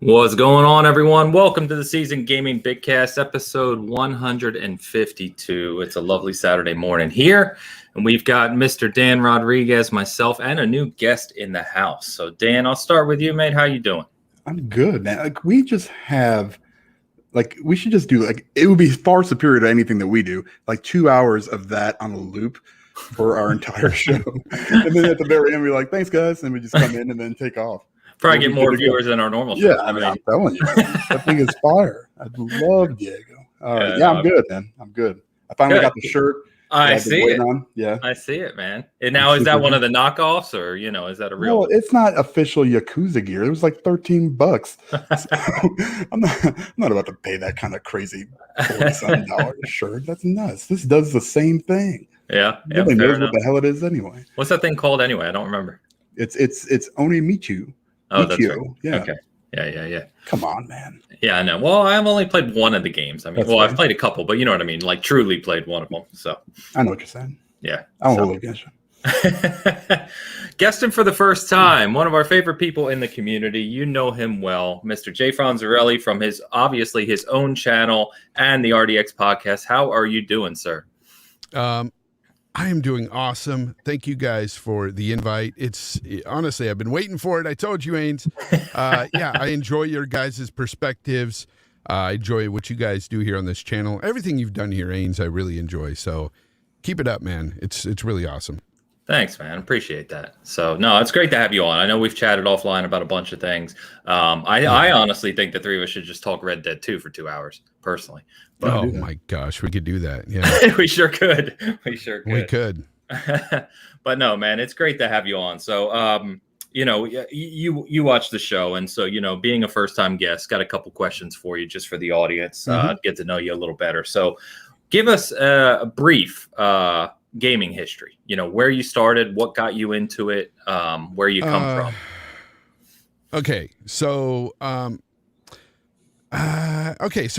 What's going on, everyone? Welcome to the Season Gaming Bitcast, episode 152. It's a lovely Saturday morning here, and we've got Mr. Dan Rodriguez, myself, and a new guest in the house. So, Dan, I'll start with you, mate. How you doing? I'm good, man. We should just do, it would be far superior to anything that we do. 2 hours of that on a loop for our entire show. And then at the very end, we're like, thanks, guys. And we just come in and then take off. Probably get more viewers than our normal show. Yeah, I'm telling you, that thing is fire. I love Diego. I'm good, man. I'm good. I finally got the shirt. I see it. Yeah, I see it, man. And now, is that one of the knockoffs, or is that a real? No, it's not official Yakuza gear. It was like $13. So I'm not about to pay that kind of crazy $47 shirt. That's nuts. This does the same thing. Yeah, nobody knows what the hell it is anyway. What's that thing called anyway? I don't remember. It's Onimichu. Oh, that's right. Yeah. Okay. Yeah. Come on, man. Yeah, I know. Well, I've only played one of the games. I mean, I've played a couple, but you know what I mean? Like, truly played one of them. So I know what you're saying. Yeah. I don't hold it against you. Guesting for the first time, one of our favorite people in the community. You know him well, Mr. JFonzerrelli from his own channel and the RDX podcast. How are you doing, sir? I am doing awesome. Thank you guys for the invite. Honestly, I've been waiting for it. I told you, Ains. I enjoy your guys' perspectives. I enjoy what you guys do here on this channel. Everything you've done here, Ains, I really enjoy. So keep it up, man. It's really awesome. Thanks, man. Appreciate that. So, no, it's great to have you on. I know we've chatted offline about a bunch of things. I honestly think the three of us should just talk Red Dead 2 for 2 hours, personally. But, oh, my gosh. We could do that. Yeah. We sure could. We could. But no, man, it's great to have you on. So, you watch the show. And so, being a first-time guest, got a couple questions for you just for the audience, get to know you a little better. So give us a brief gaming history, where you started, what got you into it, where you come from. Okay. So, so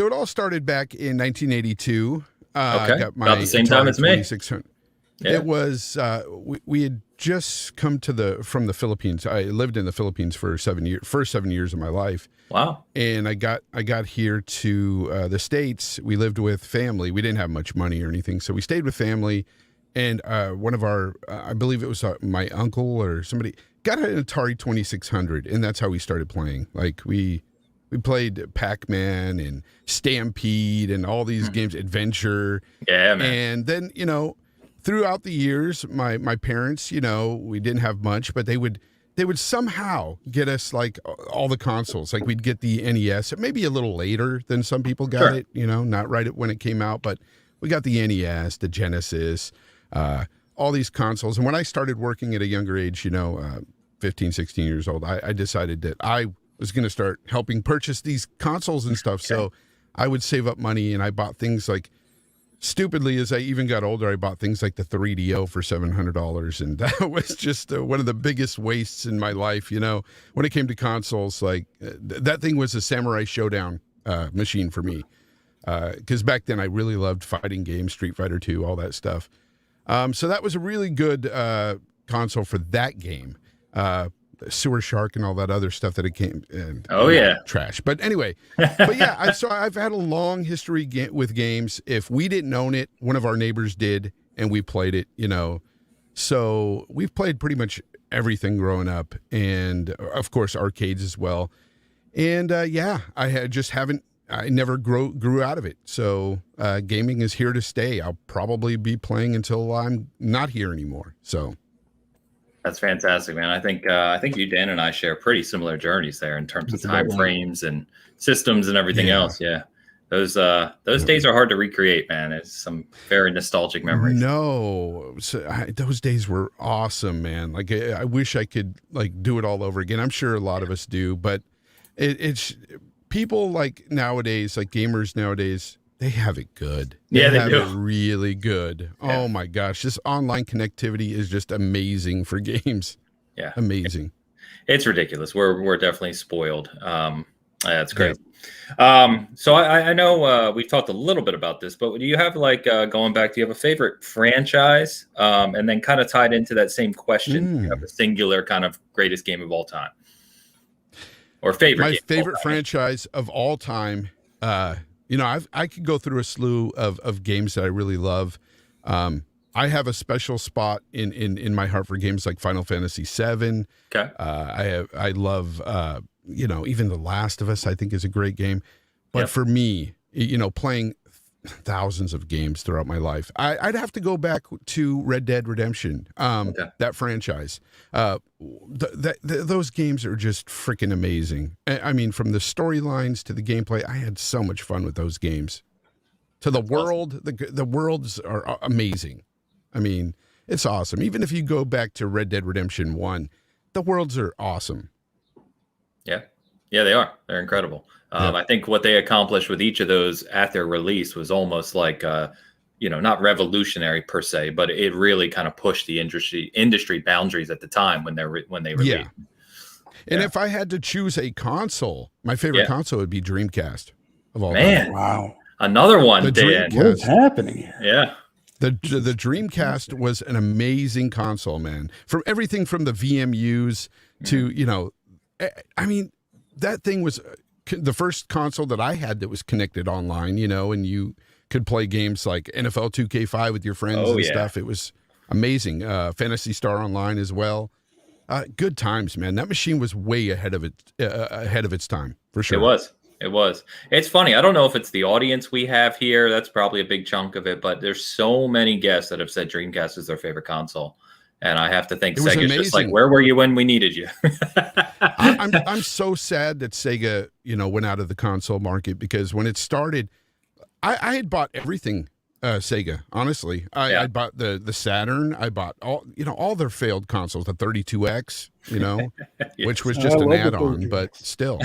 it all started back in 1982. Okay. Got my about the same time as me. Yeah. It was, we had just come from the Philippines. I lived in the Philippines for first 7 years of my life. Wow. And I got here to the States. We lived with family. We didn't have much money or anything. So we stayed with family. And one of our, I believe it was my uncle or somebody, got an Atari 2600. And that's how we started playing. Like we played Pac-Man and Stampede and all these games, Adventure. Yeah, man. And then, throughout the years, my parents, we didn't have much, but they would somehow get us like all the consoles. Like we'd get the NES, maybe a little later than some people got it, not right when it came out, but we got the NES, the Genesis, all these consoles. And when I started working at a younger age, 15, 16 years old, I decided that I was going to start helping purchase these consoles and stuff. Okay. So I would save up money and I bought things like, stupidly, as I even got older, I bought things like the 3DO for $700. And that was just one of the biggest wastes in my life. When it came to consoles, like that thing was a Samurai Showdown machine for me. Because back then I really loved fighting games, Street Fighter 2, all that stuff. So that was a really good console for that game. Sewer Shark and all that other stuff that it came in. Trash. But anyway, I've had a long history with games. If we didn't own it, one of our neighbors did, and we played it, So we've played pretty much everything growing up, and of course arcades as well. And I never grew out of it. So gaming is here to stay. I'll probably be playing until I'm not here anymore. So. That's fantastic, man. I think you, Dan, and I share pretty similar journeys there in terms of time frames and systems and everything else. Yeah, those days are hard to recreate, man. It's some very nostalgic memories. No, those days were awesome, man. Like I wish I could like do it all over again. I'm sure a lot of us do, but it's people like nowadays, like gamers nowadays. They have it good. They have it really good. Yeah. Oh my gosh. This online connectivity is just amazing for games. Yeah. Amazing. It's ridiculous. We're definitely spoiled. That's great. Yeah. So I know we've talked a little bit about this, but do you have going back, do you have a favorite franchise? And then kind of tied into that same question, do you have a singular kind of greatest game of all time? or favorite My game favorite franchise of all time. I could go through a slew of games that I really love. I have a special spot in my heart for games like Final Fantasy VII. Okay. I love even The Last of Us. I think is a great game. But for me, playing thousands of games throughout my life, I'd have to go back to Red Dead Redemption. That franchise. Those games are just freaking amazing. I mean, from the storylines to the gameplay, I had so much fun with those games. To the world, awesome. The worlds are amazing. I mean, it's awesome. Even if you go back to Red Dead Redemption 1, the worlds are awesome. Yeah. Yeah, they are. They're incredible. I think what they accomplished with each of those at their release was almost like, not revolutionary per se, but it really kind of pushed the industry boundaries at the time when they released. Yeah. And if I had to choose a console, my favorite console would be Dreamcast of all time. Wow. Another one, The Dan. What is happening here? Yeah. The Dreamcast was an amazing console, man. From everything from the VMUs to, I mean, that thing was the first console that I had that was connected online, and you could play games like NFL 2K5 with your friends and stuff. It was amazing. Phantasy Star Online as well. Good times, man. That machine was way ahead of its time, for sure. It was. It's funny. I don't know if it's the audience we have here. That's probably a big chunk of it. But there's so many guests that have said Dreamcast is their favorite console. And I have to think Sega's just like, where were you when we needed you? I'm so sad that Sega, went out of the console market, because when it started, I had bought everything Sega, honestly. I bought the Saturn. I bought all their failed consoles, the 32X, which was just an add-on, but still.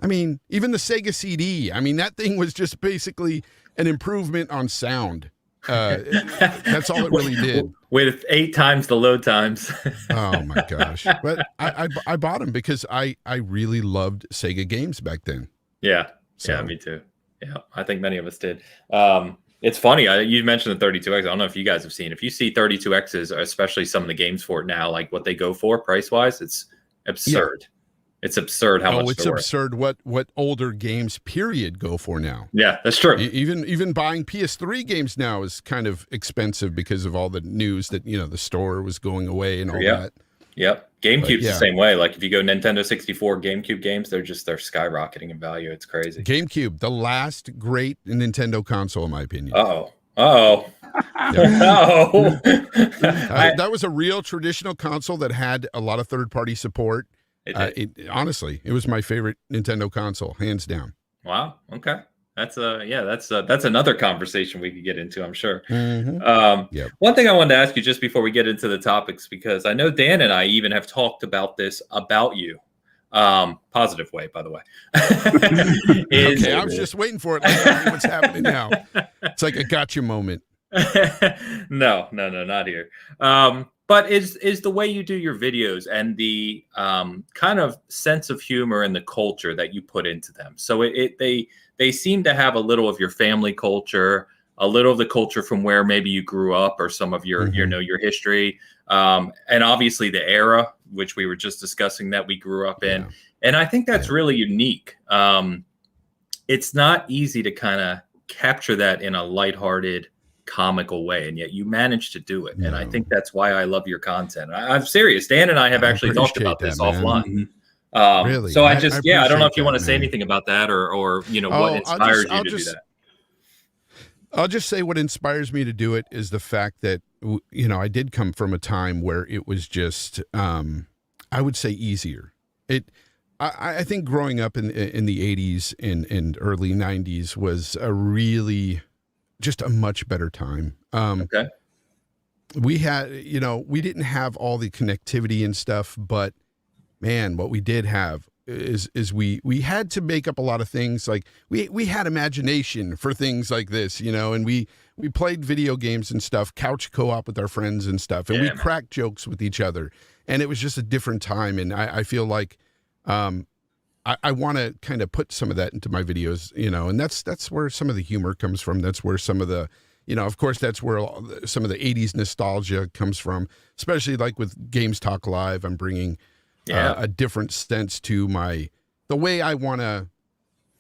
Even the Sega CD, that thing was just basically an improvement on sound. That's all it really did. With 8 times the load times. Oh my gosh. But I bought them because I really loved Sega games back then. Yeah. So. Yeah, me too. Yeah, I think many of us did. It's funny. You mentioned the 32X. I don't know if you guys have seen. If you see 32Xs, especially some of the games for it now, like what they go for price-wise, it's absurd. Yeah. It's absurd how much. It's absurd what older games period go for now. Yeah, that's true. Even buying PS3 games now is kind of expensive because of all the news that the store was going away and all that. Yep. GameCube's the same way. Like if you go Nintendo 64 GameCube games, they're skyrocketing in value. It's crazy. GameCube, the last great Nintendo console, in my opinion. No. That was a real traditional console that had a lot of third-party support. Honestly, it was my favorite Nintendo console, hands down. Wow. Okay. That's another conversation we could get into, I'm sure. Mm-hmm. One thing I wanted to ask you just before we get into the topics, because I know Dan and I even have talked about this about you. Positive way, by the way. Okay, I was just waiting for it. Like, what's happening now? It's like a gotcha moment. No, not here. But is the way you do your videos and the kind of sense of humor and the culture that you put into them. So they seem to have a little of your family culture, a little of the culture from where maybe you grew up, or some of your your history, and obviously the era which we were just discussing that we grew up in. And I think that's really unique. It's not easy to kind of capture that in a lighthearted, comical way, and yet you managed to do it. And I think that's why I love your content. I'm serious. Dan and I have actually talked about this offline. Really? So I don't know if you want to say anything about that, or what inspires you to do that. I'll just say what inspires me to do it is the fact that I did come from a time where it was just I would say easier. I think growing up in the 80s and early 90s was a really just a much better time. Okay. We had, we didn't have all the connectivity and stuff, but man, what we did have is we had to make up a lot of things. Like we had imagination for things like this, and we played video games and stuff, couch co-op with our friends and stuff, and we cracked jokes with each other. And it was just a different time. And I feel like, I want to kind of put some of that into my videos, and that's where some of the humor comes from. That's where some of the, of course, that's where some of the 80s nostalgia comes from, especially like with Games Talk Live. I'm bringing a different sense to the way I want to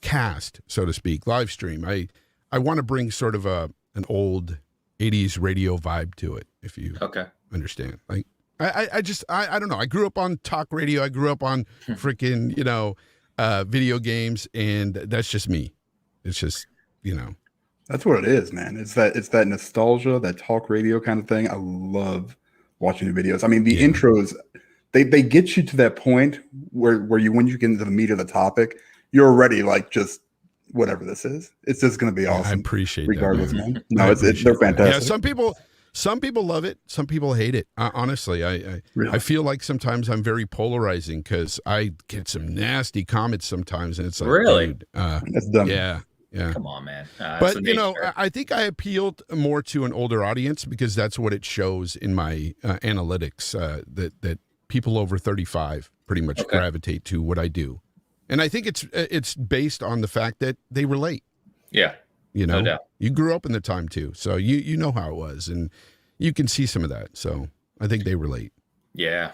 cast, so to speak, live stream. I want to bring sort of an old 80s radio vibe to it, if you understand. Like I don't know. I grew up on talk radio. I grew up on freaking, video games, and that's just me. It's just, That's what it is, man. It's that nostalgia, that talk radio kind of thing. I love watching the videos. I mean, the intros, they get you to that point where when you get into the meat of the topic, you're already like, just whatever this is. It's just going to be awesome. I appreciate regardless, that, man. No, they're fantastic. Yeah, some people love it. Some people hate it. Honestly, I feel like sometimes I'm very polarizing because I get some nasty comments sometimes, and it's like, really, dude, that's dumb. Yeah. Come on, man. But I think I appealed more to an older audience because that's what it shows in my analytics. That people over 35 pretty much gravitate to what I do, and I think it's based on the fact that they relate. Yeah, no doubt. You grew up in the time too, so you know how it was, and you can see some of that. So I think they relate. Yeah,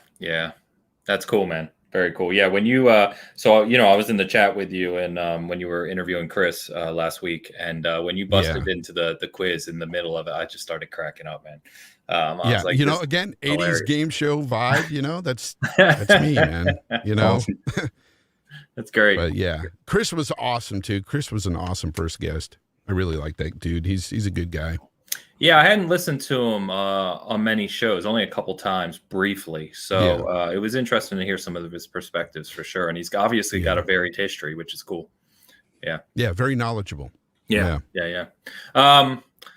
that's cool, man. Very cool. Yeah, when you I was in the chat with you, and when you were interviewing Chris last week, and when you busted into the quiz in the middle of it, I just started cracking up, man. I was like, again, 80s hilarious. game show vibe. That's me, man. Awesome. That's great. But yeah, Chris was awesome too. Chris was an awesome first guest. I really like that dude. He's a good guy. Yeah, I hadn't listened to him on many shows, only a couple times briefly. So it was interesting to hear some of his perspectives for sure. And he's obviously got a varied history, which is cool. Yeah. Yeah, very knowledgeable. Yeah.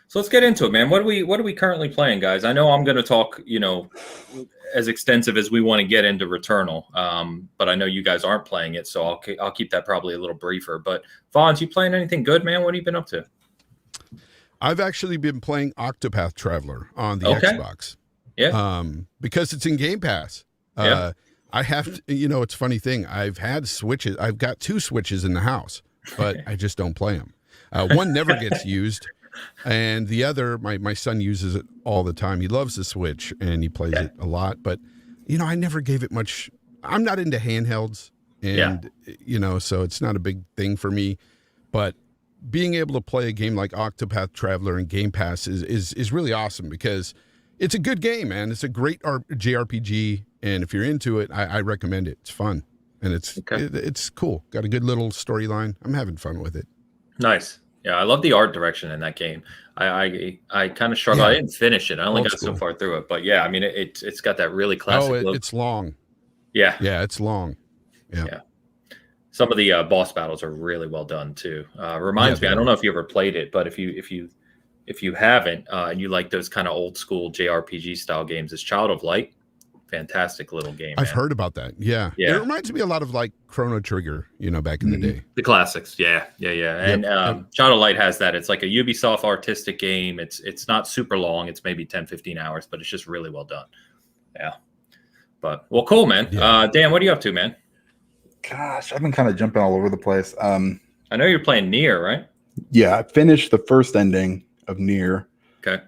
So let's get into it, man. What are we currently playing, guys? I know I'm going to talk, as extensive as we want to get into Returnal, but I know you guys aren't playing it, so I'll keep that probably a little briefer. But Fonz, you playing anything good, man? What have you been up to? I've actually been playing Octopath Traveler on the Xbox. Yeah. Because it's in Game Pass. I have to, it's a funny thing. I've had Switches. I've got 2 Switches in the house, but I just don't play them. One never gets used, and the other, my son uses it all the time. He loves the Switch, and he plays it a lot. But, I never gave it much. I'm not into handhelds, and, so it's not a big thing for me. But being able to play a game like Octopath Traveler in Game Pass is really awesome because it's a good game, man. It's a great JRPG, and if you're into it, I recommend it. It's fun, and it's cool. Got a good little storyline. I'm having fun with it. Nice. Yeah, I love the art direction in that game. I kind of struggled. I didn't finish it. I only got so far through it, but yeah, I mean, it's got that really classic look. It's long. Yeah, it's long. Yeah. Some of the boss battles are really well done too. Reminds me, I don't know if you ever played it, but if you haven't and you like those kind of old school JRPG style games, it's Child of Light. Fantastic little game. I've heard about that. Yeah. It reminds me a lot of like Chrono Trigger, back in the day. The classics. Yeah. And Child of Light has that. It's like a Ubisoft artistic game. It's not super long. It's maybe 10, 15 hours, but it's just really well done. Yeah. But cool, man. Dan, what are you up to, man? Gosh, I've been kind of jumping all over the place. I know you're playing Nier, right? Yeah, I finished the first ending of Nier. Okay.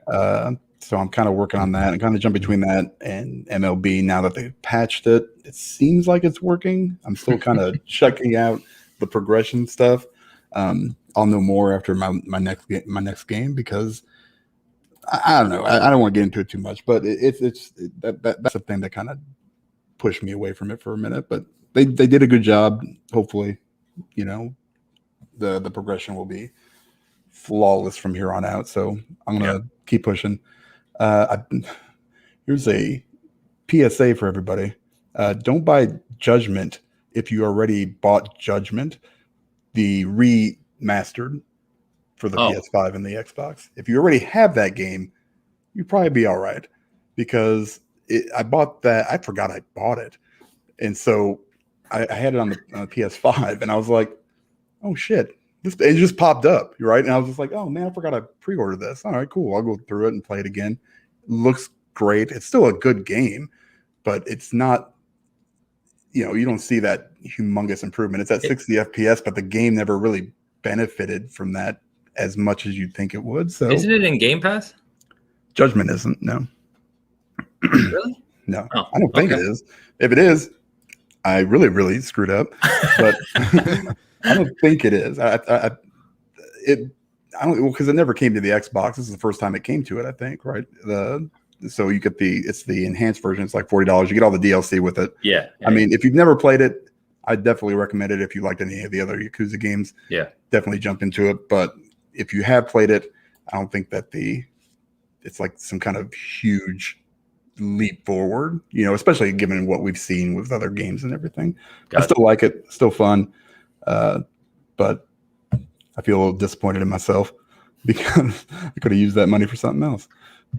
So I'm kind of working on that and kind of jump between that and MLB now that they've patched it. It seems like it's working. I'm still kind of checking out the progression stuff. I'll know more after my next game because I don't know. I don't want to get into it too much, but that's the thing that kind of pushed me away from it for a minute. But they did a good job. Hopefully, the progression will be flawless from here on out. So I'm gonna keep pushing. Here's a PSA for everybody. Don't buy Judgment if you already bought Judgment, the remastered for the PS5 and the Xbox. If you already have that game, you'd probably be all right because I bought that. I forgot I bought it. And so I had it on the PS5 and I was like, oh shit. It just popped up, right? And I was just like, oh man, I forgot I pre-ordered this. All right, cool. I'll go through it and play it again. Looks great. It's still a good game, but it's not, you don't see that humongous improvement. It's at 60 FPS, but the game never really benefited from that as much as you'd think it would. So isn't it in Game Pass? Judgment isn't, no. Really? No, I don't think it is. If it is, I really screwed up, but I don't think it is. I don't, because it never came to the Xbox. This is the first time it came to it, I think, right? So you get it's the enhanced version. It's like $40. You get all the DLC with it. Yeah. I mean, if you've never played it, I definitely recommend it. If you liked any of the other Yakuza games, definitely jump into it. But if you have played it, I don't think that it's like some kind of huge leap forward, especially given what we've seen with other games and everything. I still like it, still fun, but I feel a little disappointed in myself because I could have used that money for something else.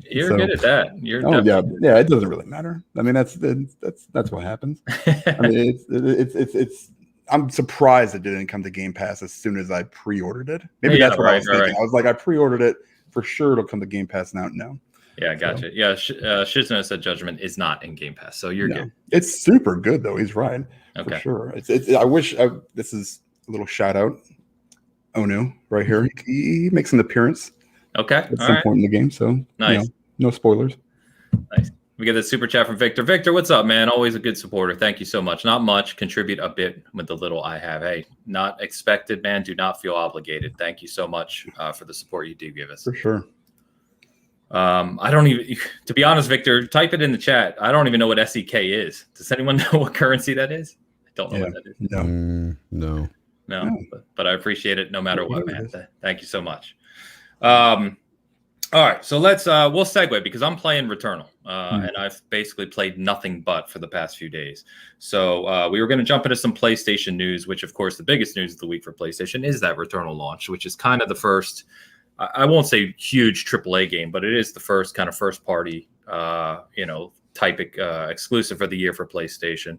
You're good at that. Yeah. It doesn't really matter. I mean, that's what happens. I mean, it's. I'm surprised it didn't come to Game Pass as soon as I pre-ordered it. Maybe that's what I was thinking. Right. I was like, I pre-ordered it for sure. It'll come to Game Pass now. No. Yeah, gotcha. So, yeah, Shizuna said Judgment is not in Game Pass, so you're good. It's super good though. He's right for sure. I wish this is a little shout out. Onu right here. He makes an appearance. At some point in the game. So nice. No spoilers. Nice. We get a super chat from Victor. Victor, what's up, man? Always a good supporter. Thank you so much. Not much. Contribute a bit with the little I have. Hey, not expected, man. Do not feel obligated. Thank you so much for the support you do give us. For sure. I don't even, to be honest, Victor, type it in the chat. I don't even know what SEK is. Does anyone know what currency that is? I don't know what that is. No. But I appreciate it no matter what, man. Thank you so much. All right, so let's we'll segue because I'm playing Returnal, and I've basically played nothing but for the past few days. So we were going to jump into some PlayStation news, which of course the biggest news of the week for PlayStation is that Returnal launch, which is kind of the first. I won't say huge AAA game, but it is the first kind of first party, type exclusive for the year for PlayStation,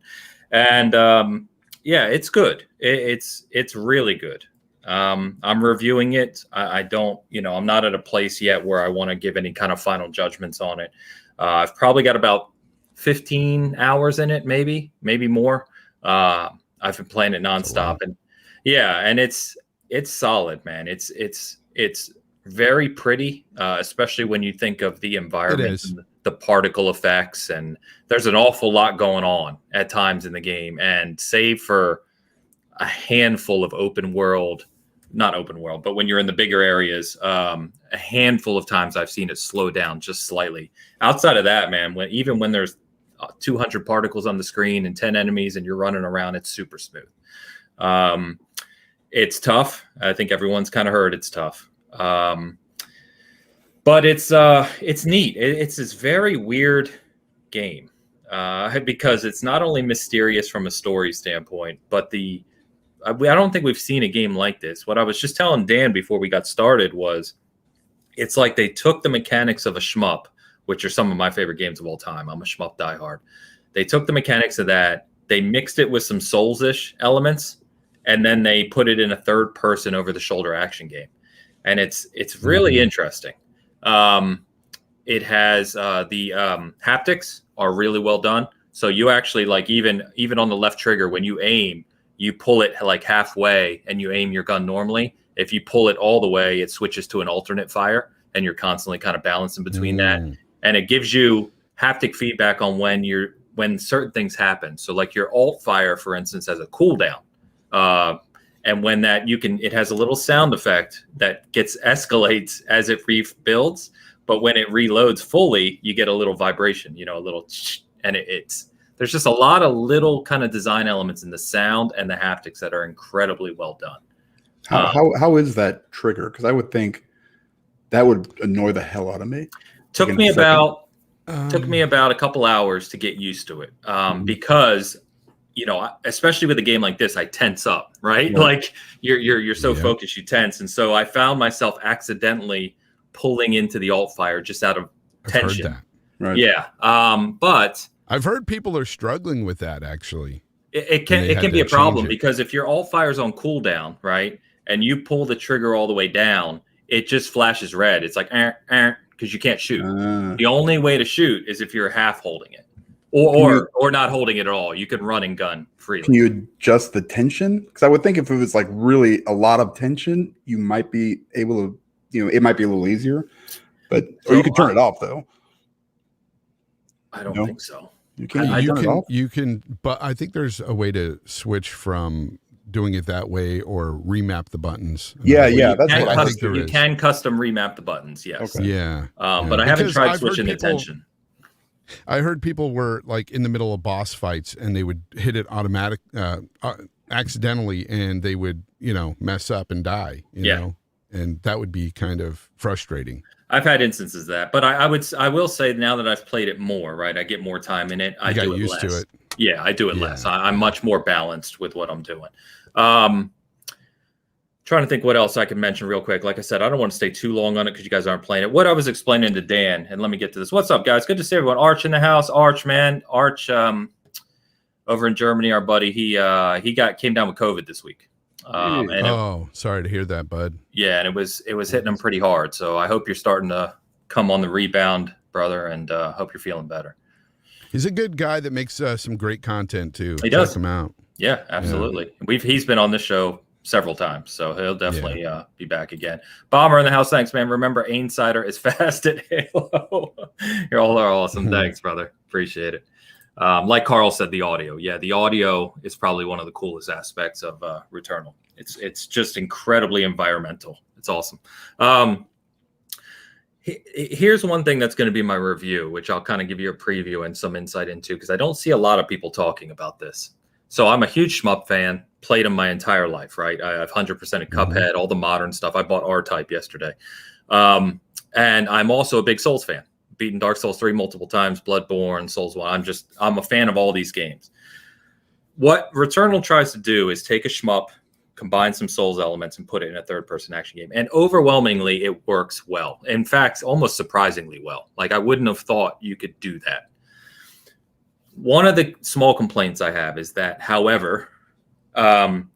and it's good. It's really good. I'm reviewing it. I don't, I'm not at a place yet where I want to give any kind of final judgments on it. I've probably got about 15 hours in it, maybe more. I've been playing it nonstop, and it's solid, man. It's very pretty, especially when you think of the environment, and the particle effects, and there's an awful lot going on at times in the game. And save for a handful of not open world, but when you're in the bigger areas, a handful of times I've seen it slow down just slightly. Outside of that, man, even when there's 200 particles on the screen and 10 enemies and you're running around, it's super smooth. It's tough. I think everyone's kind of heard it's tough. But it's neat. It's this very weird game because it's not only mysterious from a story standpoint, but I don't think we've seen a game like this. What I was just telling Dan before we got started was it's like they took the mechanics of a shmup, which are some of my favorite games of all time. I'm a shmup diehard. They took the mechanics of that, they mixed it with some Souls-ish elements, and then they put it in a third-person over-the-shoulder action game. And it's really interesting. It has the haptics are really well done. So you actually, like, even on the left trigger, when you aim, you pull it like halfway and you aim your gun normally. If you pull it all the way, it switches to an alternate fire, and you're constantly kind of balancing between that. And it gives you haptic feedback on when certain things happen. So like your alt fire, for instance, has a cooldown. And when that it has a little sound effect that escalates as it rebuilds. But when it reloads fully, you get a little vibration, a little, and there's just a lot of little kind of design elements in the sound and the haptics that are incredibly well done. How is that trigger? Because I would think that would annoy the hell out of me. Took me about a couple hours to get used to it because, especially with a game like this, I tense up, right? Like you're so focused, you tense. And so I found myself accidentally pulling into the alt fire just out of tension. Heard that. Right. Yeah. But I've heard people are struggling with that, actually. It can be a problem because if your alt fire's on cooldown, right, and you pull the trigger all the way down, it just flashes red. It's like, because you can't shoot. The only way to shoot is if you're half holding it or not holding it at all. You can run and gun freely. Can you adjust the tension? Because I would think if it was like really a lot of tension, you might be able to, it might be a little easier. Or you could turn it off, though. I don't think so. You can't turn it off. You can, but I think there's a way to switch from doing it that way or remap the buttons. Yeah, You that's can what I think custom, you can custom remap the buttons. Yes. Okay. Yeah. But I haven't tried switching the tension. I heard people were like in the middle of boss fights and they would hit it accidentally, and they would, mess up and die, you know, and that would be kind of frustrating. I've had instances of that, but I will say now that I've played it more, right, I get more time in it. I do it used less. to it. Yeah, I do it less. I'm much more balanced with what I'm doing. Trying to think what else I can mention real quick. Like I said, I don't want to stay too long on it because you guys aren't playing it. What I was explaining to Dan, and let me get to this. What's up, guys? Good to see everyone. Arch in the house. Arch, man. Arch, over in Germany, our buddy, he came down with COVID this week. Sorry to hear that, bud. Yeah, and it was hitting him pretty hard. So I hope you're starting to come on the rebound, brother, and hope you're feeling better. He's a good guy that makes some great content too. He does. Check him out. Yeah, absolutely. Yeah. He's been on this show several times, so he'll definitely be back again. Bomber in the house, thanks, man. Remember, Ainsider is fast at Halo. You all are awesome. Thanks, brother. Appreciate it. Like Carl said, the audio. Yeah, the audio is probably one of the coolest aspects of Returnal. It's just incredibly environmental. It's awesome. Here's one thing that's going to be my review, which I'll kind of give you a preview and some insight into, because I don't see a lot of people talking about this. So I'm a huge shmup fan, played them my entire life, right? I have 100% of Cuphead, all the modern stuff. I bought R-Type yesterday. And I'm also a big Souls fan. Beaten Dark Souls 3 multiple times, Bloodborne, Souls 1. I'm a fan of all these games. What Returnal tries to do is take a shmup, combine some Souls elements, and put it in a third-person action game. And overwhelmingly, it works well. In fact, almost surprisingly well. Like, I wouldn't have thought you could do that. One of the small complaints I have is that, however, in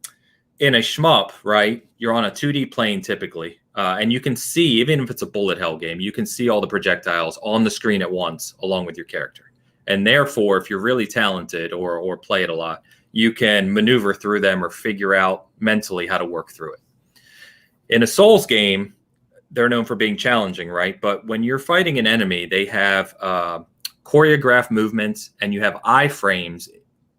a shmup, right, you're on a 2D plane typically, and you can see, even if it's a bullet hell game, you can see all the projectiles on the screen at once along with your character. And therefore, if you're really talented or play it a lot, you can maneuver through them or figure out mentally how to work through it. In a Souls game, they're known for being challenging, right? But when you're fighting an enemy, they have choreographed movements, and you have iframes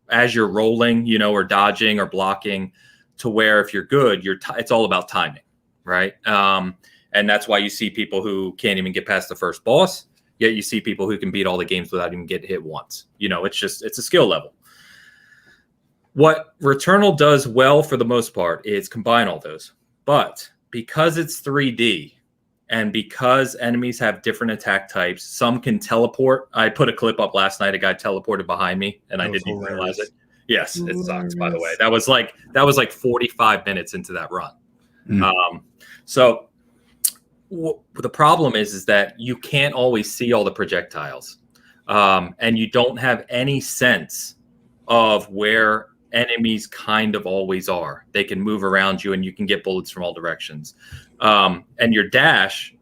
as you're rolling, or dodging or blocking, to where if you're good, it's all about timing, right? And that's why you see people who can't even get past the first boss, yet you see people who can beat all the games without even getting hit once. It's a skill level. What Returnal does well for the most part is combine all those. But because it's 3D, and because enemies have different attack types, some can teleport. I put a clip up last night. A guy teleported behind me, and I didn't even realize it. Yes, it sucks, by the way. That was like 45 minutes into that run. So the problem is that you can't always see all the projectiles, and you don't have any sense of where enemies kind of always are. They can move around you, and you can get bullets from all directions. And your dash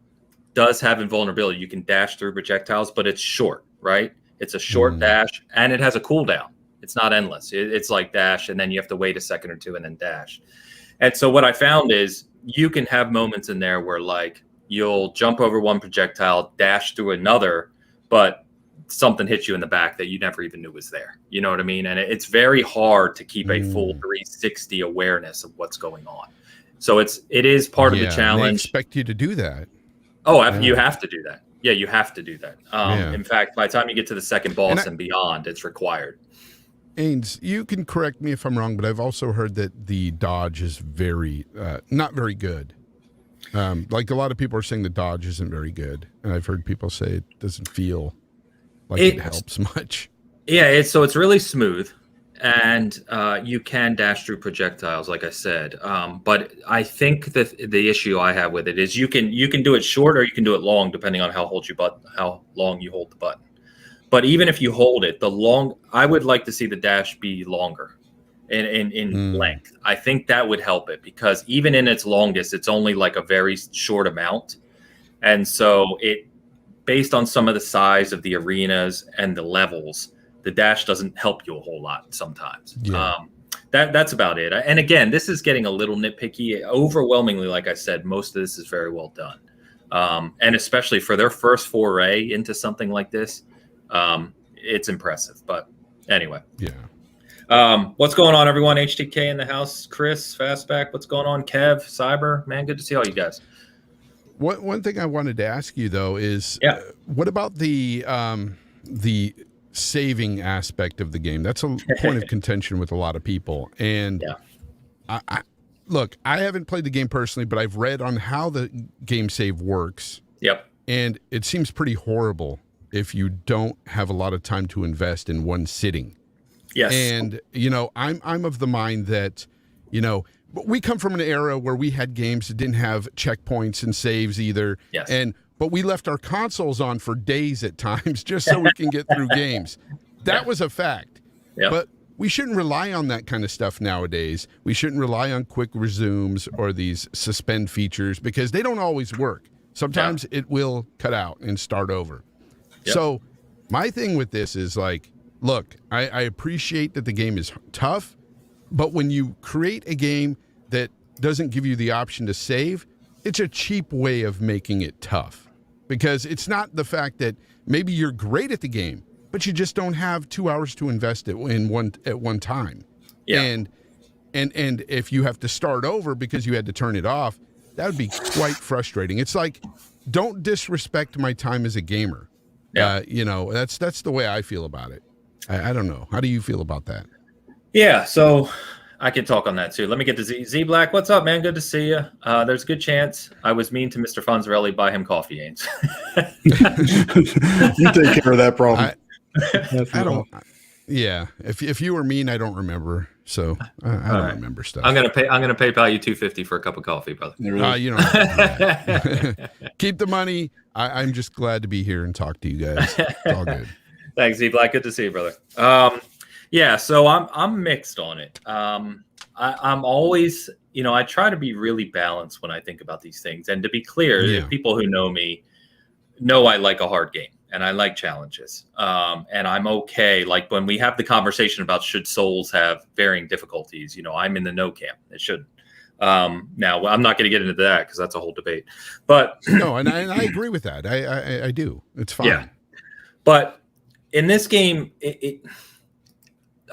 does have invulnerability. You can dash through projectiles, but it's short, right? It's a short dash, and it has a cooldown. It's not endless. It's like dash, and then you have to wait a second or two and then dash. And so what I found is you can have moments in there where, like, you'll jump over one projectile, dash through another, but something hits you in the back that you never even knew was there. You know what I mean? And it's very hard to keep a full 360 awareness of what's going on. So it is part of the challenge. They expect you to do that. You have to do that. Yeah, you have to do that. In fact, by the time you get to the second boss and beyond, it's required. Ains, you can correct me if I'm wrong, but I've also heard that the dodge is very not very good. Like, a lot of people are saying the dodge isn't very good, and I've heard people say it doesn't feel like it helps much. Yeah, it's really smooth, and you can dash through projectiles, like I said. But I think that the issue I have with it is you can do it short or you can do it long, depending on how long you hold the button. But even if you hold it, I would like to see the dash be longer in length. I think that would help it, because even in its longest, it's only like a very short amount. And so based on some of the size of the arenas and the levels, the dash doesn't help you a whole lot sometimes. Yeah. That's about it. And again, this is getting a little nitpicky. Overwhelmingly, like I said, most of this is very well done. And especially for their first foray into something like this, it's impressive. But anyway, yeah. What's going on, everyone? HTK in the house, Chris Fastback. What's going on, Kev, Cyber, man? Good to see all you guys. One thing I wanted to ask you though is, what about the saving aspect of the game? That's a point of contention with a lot of people. And look, I haven't played the game personally, but I've read on how the game save works. Yep. And it seems pretty horrible if you don't have a lot of time to invest in one sitting. Yes. And, you know, I'm of the mind that, you know, we come from an era where we had games that didn't have checkpoints and saves either. Yes. But we left our consoles on for days at times just so we can get through games. That was a fact. Yep. But we shouldn't rely on that kind of stuff nowadays. We shouldn't rely on quick resumes or these suspend features because they don't always work. Sometimes it will cut out and start over. Yep. So my thing with this is like, look, I appreciate that the game is tough, but when you create a game that doesn't give you the option to save, it's a cheap way of making it tough, because it's not the fact that maybe you're great at the game, but you just don't have 2 hours to invest it at one time. Yeah. And if you have to start over because you had to turn it off, that would be quite frustrating. It's like, don't disrespect my time as a gamer. Yeah. You know, that's the way I feel about it. I don't know. How do you feel about that? Yeah. So I can talk on that too. Let me get to Z Black. What's up, man? Good to see you. There's a good chance I was mean to Mr. Fonzerrelli. Buy him coffee, Ains. You take care of that problem. I don't. Yeah. If you were mean, I don't remember. So I don't remember stuff. I'm gonna PayPal you $250 for a cup of coffee, brother. You don't have to do that. Keep the money. I'm just glad to be here and talk to you guys. It's all good. Thanks, Z Black. Good to see you, brother. Yeah, so I'm mixed on it. I'm always, you know, I try to be really balanced when I think about these things. And to be clear, people who know me know I like a hard game and I like challenges. And I'm okay. Like when we have the conversation about should Souls have varying difficulties, you know, I'm in the no camp. It shouldn't. Now, I'm not going to get into that because that's a whole debate. But no, and I agree with that. I do. It's fine. Yeah. But in this game,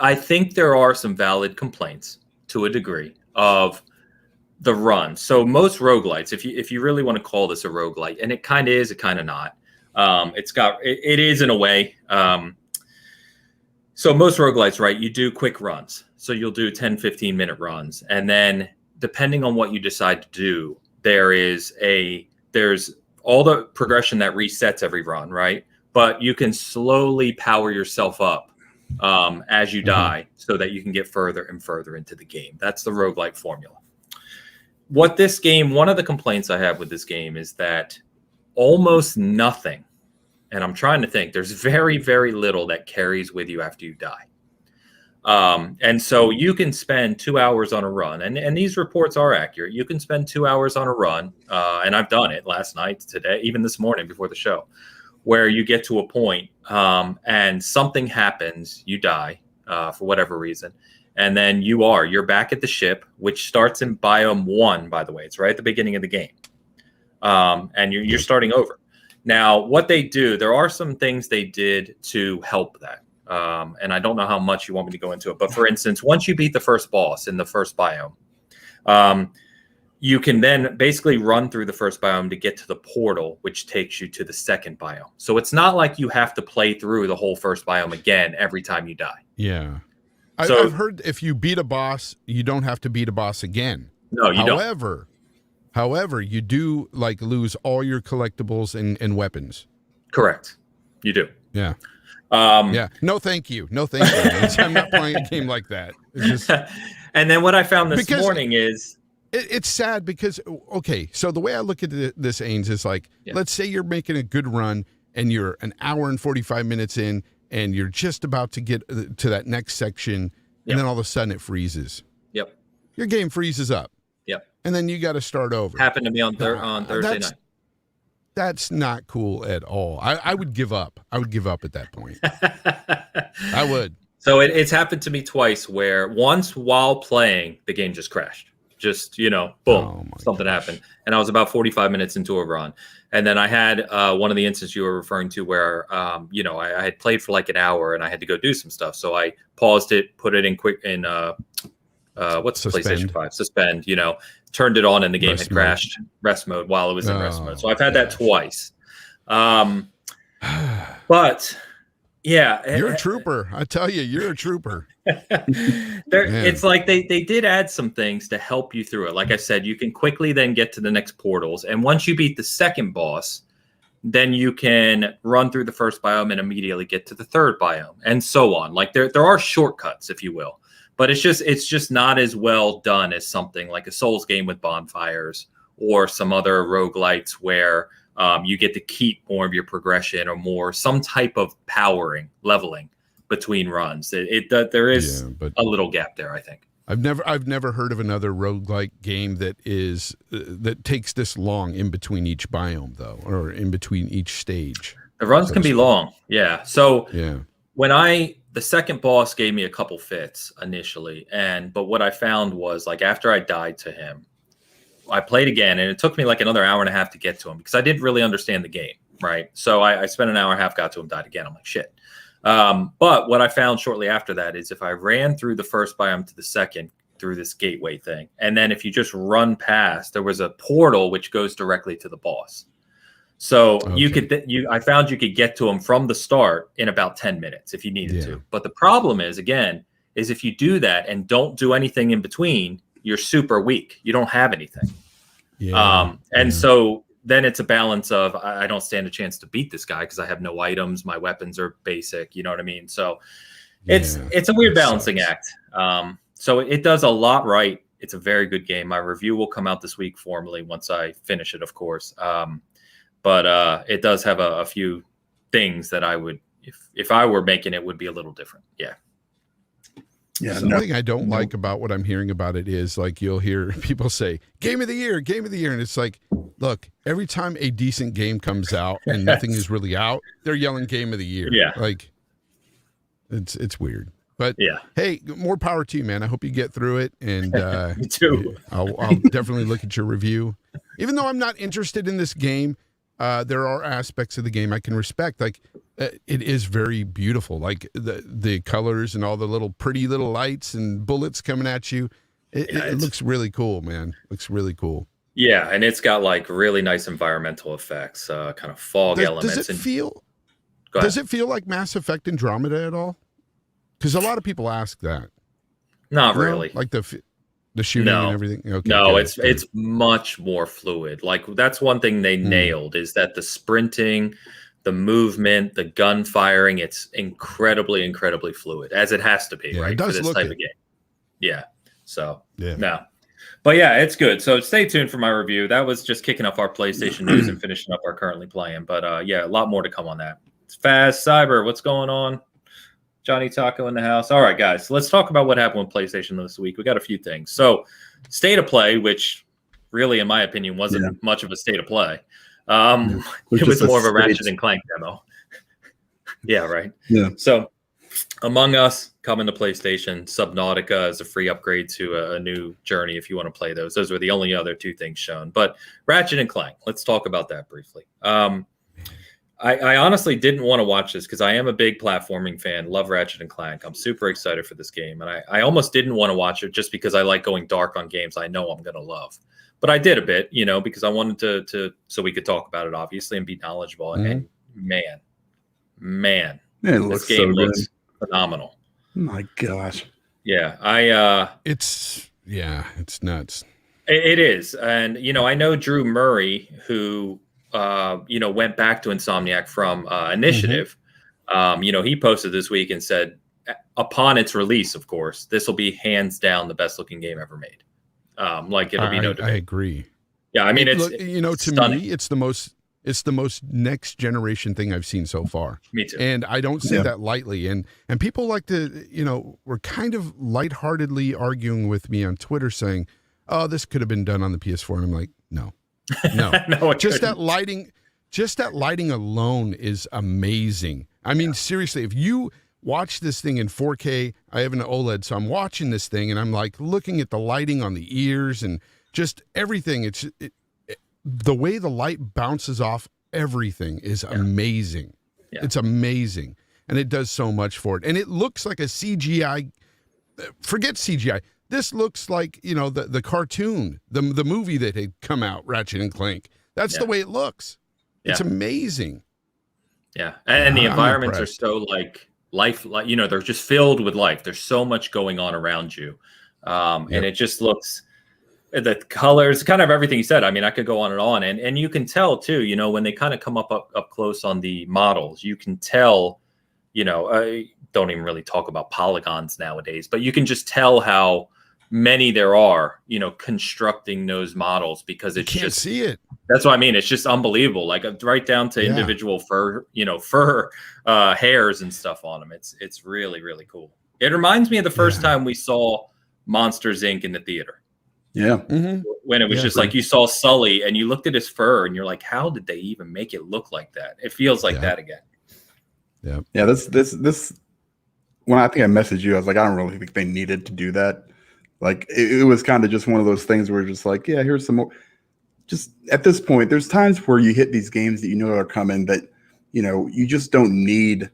I think there are some valid complaints to a degree of the run. So most roguelites, if you really want to call this a roguelite, and it kind of is, it kind of not. It is in a way. So most roguelites, right, you do quick runs. So you'll do 10, 15-minute runs. And then depending on what you decide to do, there's all the progression that resets every run, right? But you can slowly power yourself up as you die so that you can get further and further into the game. That's the roguelike formula. One of the complaints I have with this game is that almost nothing, and I'm trying to think, there's very, very little that carries with you after you die. And so you can spend 2 hours on a run, and these reports are accurate. You can spend 2 hours on a run, and I've done it last night, today, even this morning before the show, where you get to a point and something happens, you die for whatever reason, and then you're back at the ship, which starts in biome 1, by the way. It's right at the beginning of the game. And you're starting over. Now, what they do, there are some things they did to help that. And I don't know how much you want me to go into it. But for instance, once you beat the first boss in the first biome, you can then basically run through the first biome to get to the portal, which takes you to the second biome. So it's not like you have to play through the whole first biome again every time you die. Yeah. I've heard if you beat a boss, you don't have to beat a boss again. No, you don't. However, you do like lose all your collectibles and weapons. Correct. You do. Yeah. Yeah. No, thank you. No, thank you. I'm not playing a game like that. It's just... And then what I found this morning is... It's sad because, okay, so the way I look at this, Ains, is like, let's say you're making a good run and you're an hour and 45 minutes in and you're just about to get to that next section, and then all of a sudden it freezes. Yep. Your game freezes up. Yep. And then you got to start over. Happened to me on Thursday night. That's not cool at all. I would give up. I would give up at that point. I would. So it's happened to me twice where once while playing, the game just crashed. Just, boom, something happened. and I was about 45 minutes into a run. And then I had one of the instances you were referring to where, you know, I had played for like an hour and I had to go do some stuff. So I paused it, put it in what's Suspend. PlayStation 5? Suspend, you know, turned it on and the game Rest had crashed rest mode while it was in rest mode. So I've had that gosh. twice. But yeah, You're a trooper. I tell you, you're a trooper. it's like they did add some things to help you through it. Like I said, you can quickly then get to the next portals. And once you beat the second boss, then you can run through the first biome and immediately get to the third biome and so on. Like there are shortcuts, if you will. But it's just not as well done as something like a Souls game with bonfires or some other roguelites where you get to keep more of your progression or more some type of leveling between runs. There is a little gap there, I think. I've never heard of another roguelike game that is that takes this long in between each biome though, or in between each stage. The runs can be long, yeah. So yeah, the second boss gave me a couple fits initially, but what I found was like after I died to him, I played again, and it took me like another hour and a half to get to him because I didn't really understand the game, right? So I spent an hour and a half, got to him, died again. I'm like, shit. But what I found shortly after that is if I ran through the first biome to the second through this gateway thing, and then if you just run past, there was a portal which goes directly to the boss. So I found you could get to him from the start in about 10 minutes if you needed to. But the problem is if you do that and don't do anything in between, you're super weak. You don't have anything. So then it's a balance of I don't stand a chance to beat this guy because I have no items. My weapons are basic. You know what I mean? So it's a weird balancing act. So it does a lot right. It's a very good game. My review will come out this week formally once I finish it, of course. But it does have a few things that I would, if I were making it, would be a little different. Yeah. Yeah, something I don't like about what I'm hearing about it is like you'll hear people say game of the year, and it's like, look, every time a decent game comes out and nothing is really out, they're yelling game of the year. Yeah, like it's weird, but yeah. Hey, more power to you, man. I hope you get through it, and Me too. I'll definitely look at your review, even though I'm not interested in this game. There are aspects of the game I can respect. Like it is very beautiful, like the colors and all the little pretty little lights and bullets coming at you. It looks really cool, man. Looks really cool. Yeah, and it's got like really nice environmental effects, kind of fog elements. Does it feel like Mass Effect Andromeda at all? Because a lot of people ask that. Not really. Like the shooting and everything. Okay, no, it's much more fluid. Like that's one thing they nailed is that the sprinting, the movement, the gun firing, it's incredibly, incredibly fluid, as it has to be, right? For this type of game. Yeah. So no. But yeah, it's good. So stay tuned for my review. That was just kicking off our PlayStation news and finishing up our currently playing. But yeah, a lot more to come on that. It's Fast Cyber. What's going on? Johnny Taco in the house. All right, guys. Let's talk about what happened with PlayStation this week. We got a few things. So State of Play, which really, in my opinion, wasn't much of a state of play. It was more of a Ratchet and Clank demo. Yeah, right. Yeah. So Among Us coming to PlayStation. Subnautica is a free upgrade to a new journey if you want to play those. Those were the only other two things shown. But Ratchet and Clank, let's talk about that briefly. I honestly didn't want to watch this because I am a big platforming fan. Love Ratchet and Clank. I'm super excited for this game. And I almost didn't want to watch it just because I like going dark on games I know I'm going to love. But I did a bit, because I wanted to so we could talk about it, obviously, and be knowledgeable. And man, this game looks phenomenal. Oh my gosh. Yeah, it's nuts. It is. And, I know Drew Murray, who went back to Insomniac from Initiative. He posted this week and said, upon its release, of course, this will be hands down the best looking game ever made. It'll be no debate. I agree. Yeah, I mean, to stunning. me, it's the most next generation thing I've seen so far. Me too. And I don't say that lightly. And people like to, were kind of lightheartedly arguing with me on Twitter saying, oh, this could have been done on the PS4. And I'm like, no. No, just that lighting alone is amazing. I mean, seriously, if you watch this thing in 4K, I have an OLED, so I'm watching this thing and I'm like looking at the lighting on the ears and just everything. the way the light bounces off everything is amazing. Yeah. It's amazing. And it does so much for it. And it looks like a CGI. Forget CGI. This looks like, the cartoon, the movie that had come out, Ratchet and Clank. That's the way it looks. It's amazing. Yeah. And the environments are so like they're just filled with life. There's so much going on around you. And it just looks, the colors, kind of everything you said. I mean, I could go on. And you can tell too, when they kind of come up close on the models, you can tell, don't even really talk about polygons nowadays, but you can just tell how many there are, constructing those models, because it's can't just see it. That's what I mean. It's just unbelievable. Like right down to individual fur hairs and stuff on them. It's really, really cool. It reminds me of the first time we saw Monsters Inc. in the theater. Yeah. Mm-hmm. When it was just like you saw Sully and you looked at his fur and you're like, how did they even make it look like that? It feels like that again. Yeah. Yeah. This when I think I messaged you, I was like, I don't really think they needed to do that. Like it was kind of just one of those things where just like, yeah, here's some more. Just at this point, there's times where you hit these games that are coming that, you just don't need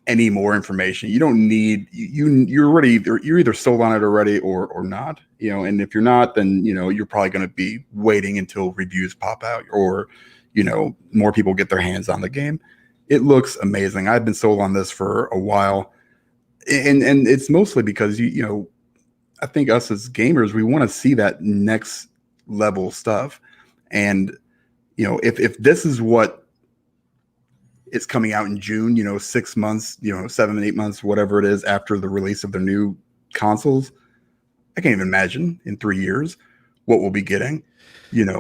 any more information. You don't need you're already you're either sold on it already or not, and if you're not, then you're probably going to be waiting until reviews pop out or more people get their hands on the game. It looks amazing. I've been sold on this for a while, and it's mostly because I think us as gamers, we want to see that next level stuff. And if this is what is coming out in June, 6 months, 7 8 months, whatever it is after the release of the new consoles, I can't even imagine in 3 years what we'll be getting.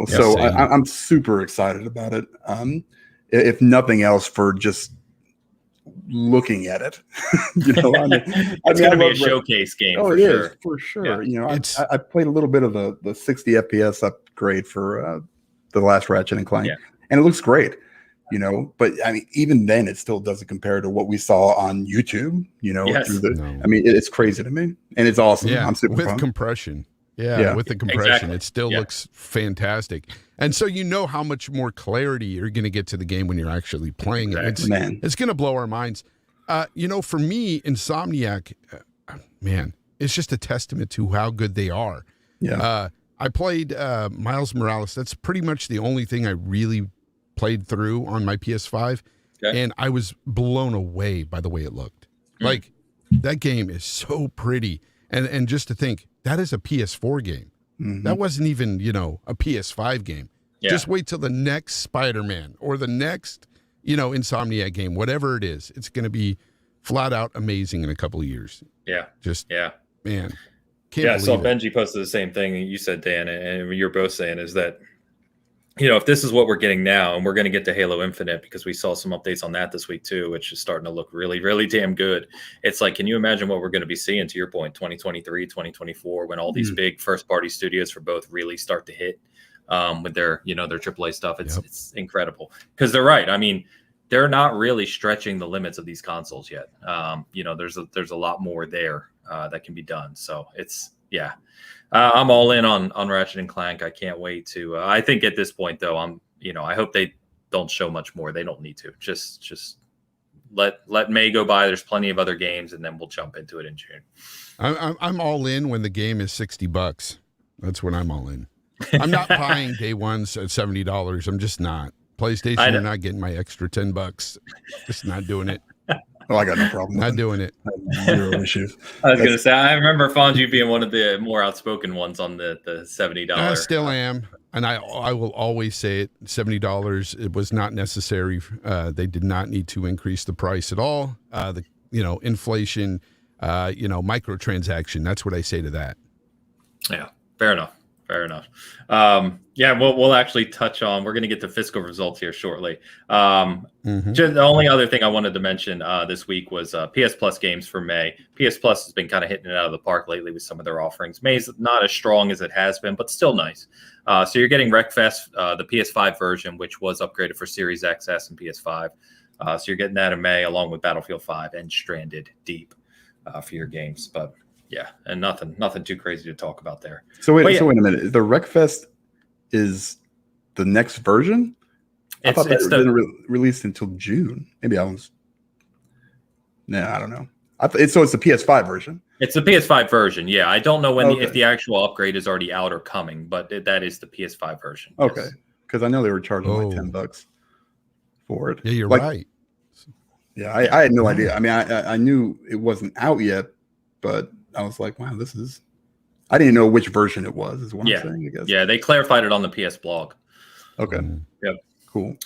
So I'm super excited about it. If nothing else, for just looking at it. It's going to be a showcase game. Oh, for it sure. is for sure. Yeah. I played a little bit of the 60 FPS upgrade for the last Ratchet and Clank, and it looks great. But I mean, even then, it still doesn't compare to what we saw on YouTube. I mean, it's crazy to me, and it's awesome. Yeah, I'm super pumped. Compression. With the compression, it still looks fantastic. And so how much more clarity you're going to get to the game when you're actually playing it. It's going to blow our minds. For me, Insomniac, it's just a testament to how good they are. Yeah. I played Miles Morales. That's pretty much the only thing I really played through on my PS5. Okay. And I was blown away by the way it looked. Like, that game is so pretty. And just to think, that is a PS4 game. Mm-hmm. That wasn't even, a PS5 game. Yeah. Just wait till the next Spider-Man or the next, Insomniac game, whatever it is. It's going to be flat out amazing in a couple of years. Yeah. Man. So Benji posted the same thing you said, Dan, and you're both saying is that, if this is what we're getting now, and we're going to get to Halo Infinite because we saw some updates on that this week too, which is starting to look really, really damn good. It's like, can you imagine what we're going to be seeing, to your point, 2023, 2024, when all these big first party studios for both really start to hit with their, their AAA stuff. It's incredible, because they're right. I mean, they're not really stretching the limits of these consoles yet. There's a lot more there that can be done. So I'm all in on Ratchet and Clank. I can't wait to. I think at this point, though, I hope they don't show much more. They don't need to. Just let May go by. There's plenty of other games, and then we'll jump into it in June. I'm all in when the game is $60. That's when I'm all in. I'm not buying day ones at $70. I'm just not. PlayStation, you're not getting my extra $10. Just not doing it. Oh, I got no problem. Not doing it. Zero issues. I was going to say, I remember Fonzie being one of the more outspoken ones on the $70. I still am. And I will always say it, $70, it was not necessary. They did not need to increase the price at all. Inflation, microtransaction. That's what I say to that. Yeah, fair enough. We'll actually touch on. We're going to get to fiscal results here shortly. Just the only other thing I wanted to mention this week was PS Plus games for May. PS Plus has been kind of hitting it out of the park lately with some of their offerings. May's not as strong as it has been, but still nice. So you're getting Wreckfest, the PS5 version, which was upgraded for Series XS and PS5. So you're getting that in May, along with Battlefield 5 and Stranded Deep for your games. But yeah, and nothing too crazy to talk about there. So wait a minute. The Wreckfest is the next version? I thought that didn't released until June. Maybe I was. No, I don't know. So it's the PS5 version. It's the PS5 version. Yeah, I don't know when if the actual upgrade is already out or coming, but that is the PS5 version. Okay, because I know they were charging like $10 for it. Yeah, you're right. Yeah, I had no idea. I mean, I knew it wasn't out yet, but I was like, wow, this is. I didn't know which version it was. Is what I'm saying. I guess. Yeah, they clarified it on the PS blog. Okay. Yep. Cool.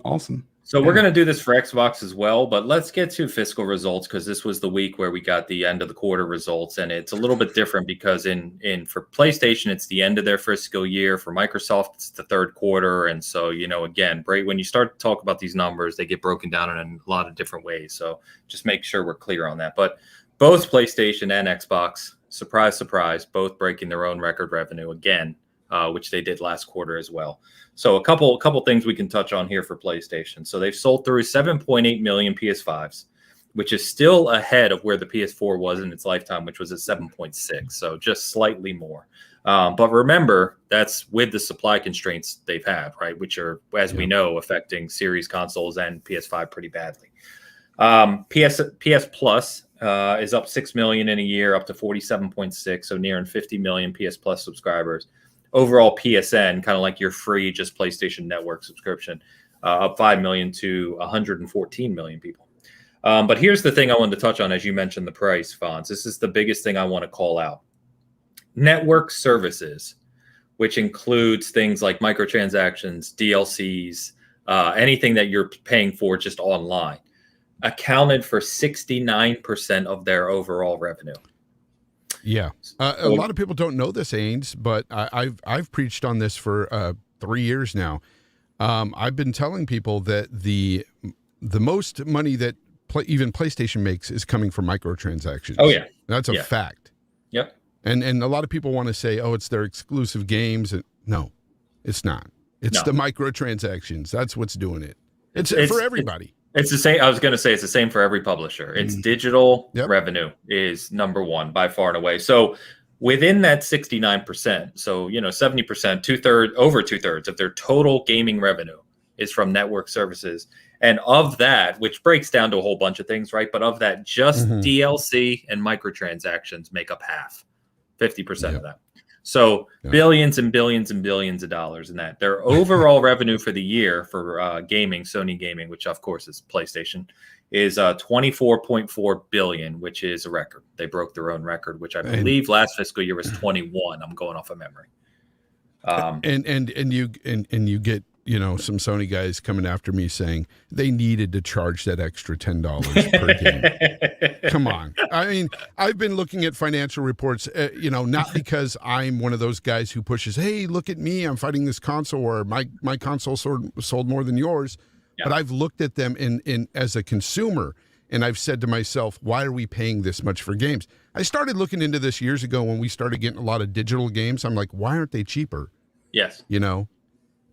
Awesome. So we're going to do this for Xbox as well, but let's get to fiscal results because this was the week where we got the end of the quarter results, and it's a little bit different because for PlayStation it's the end of their fiscal year. For Microsoft it's the third quarter, and so again, when you start to talk about these numbers, they get broken down in a lot of different ways. So just make sure we're clear on that. But both PlayStation and Xbox, surprise, surprise, both breaking their own record revenue again, which they did last quarter as well. So a couple things we can touch on here for PlayStation. So they've sold through 7.8 million PS5s, which is still ahead of where the PS4 was in its lifetime, which was at 7.6. So just slightly more. But remember, that's with the supply constraints they've had, right? Which are, as we know, affecting series consoles and PS5 pretty badly. PS Plus is up 6 million in a year, up to 47.6. So nearing 50 million PS Plus subscribers. Overall PSN, kind of like your free just PlayStation Network subscription, up 5 million to 114 million people. But here's the thing I wanted to touch on, as you mentioned the price, Fonz. This is the biggest thing I want to call out. Network services, which includes things like microtransactions, DLCs, anything that you're paying for just online, accounted for 69% of their overall revenue. Yeah, a lot of people don't know this, Ains, but I've preached on this for 3 years now. I've been telling people that the most money that even PlayStation makes is coming from microtransactions. Oh yeah, that's a fact. Yep. And a lot of people want to say, oh, it's their exclusive games. No, it's not. It's the microtransactions. That's what's doing it. It's for everybody. It's the same. I was going to say it's the same for every publisher. It's digital revenue is number one by far and away. So within that 69%, so 70%, over two thirds of their total gaming revenue is from network services. And of that, which breaks down to a whole bunch of things, right? But of that, just DLC and microtransactions make up half, 50% of that. So billions and billions and billions of dollars in that. Their overall revenue for the year for gaming, Sony gaming, which of course is PlayStation, is 24.4 billion, which is a record. They broke their own record, which I believe last fiscal year was 21. I'm going off of memory. And you get some Sony guys coming after me saying they needed to charge that extra $10 per game. Come on. I mean, I've been looking at financial reports, not because I'm one of those guys who pushes, hey, look at me, I'm fighting this console war. My console sold more than yours. Yeah. But I've looked at them in as a consumer, and I've said to myself, why are we paying this much for games? I started looking into this years ago when we started getting a lot of digital games. I'm like, why aren't they cheaper? Yes.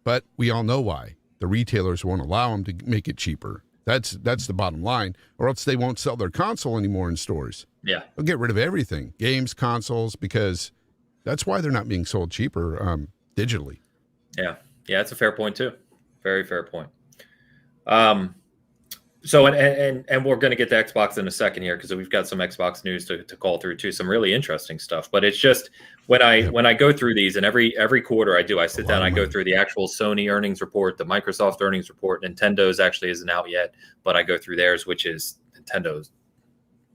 But we all know why. The retailers won't allow them to make it cheaper. That's the bottom line, or else they won't sell their console anymore in stores. Yeah. They'll get rid of everything, games, consoles, because that's why they're not being sold cheaper digitally. Yeah. Yeah, that's a fair point too. Very fair point. So and we're going to get to Xbox in a second here because we've got some Xbox news to call through too, some really interesting stuff. But it's just when I go through these, and every quarter I sit down, I go through the actual Sony earnings report, the Microsoft earnings report. Nintendo's actually isn't out yet, but I go through theirs, which is Nintendo's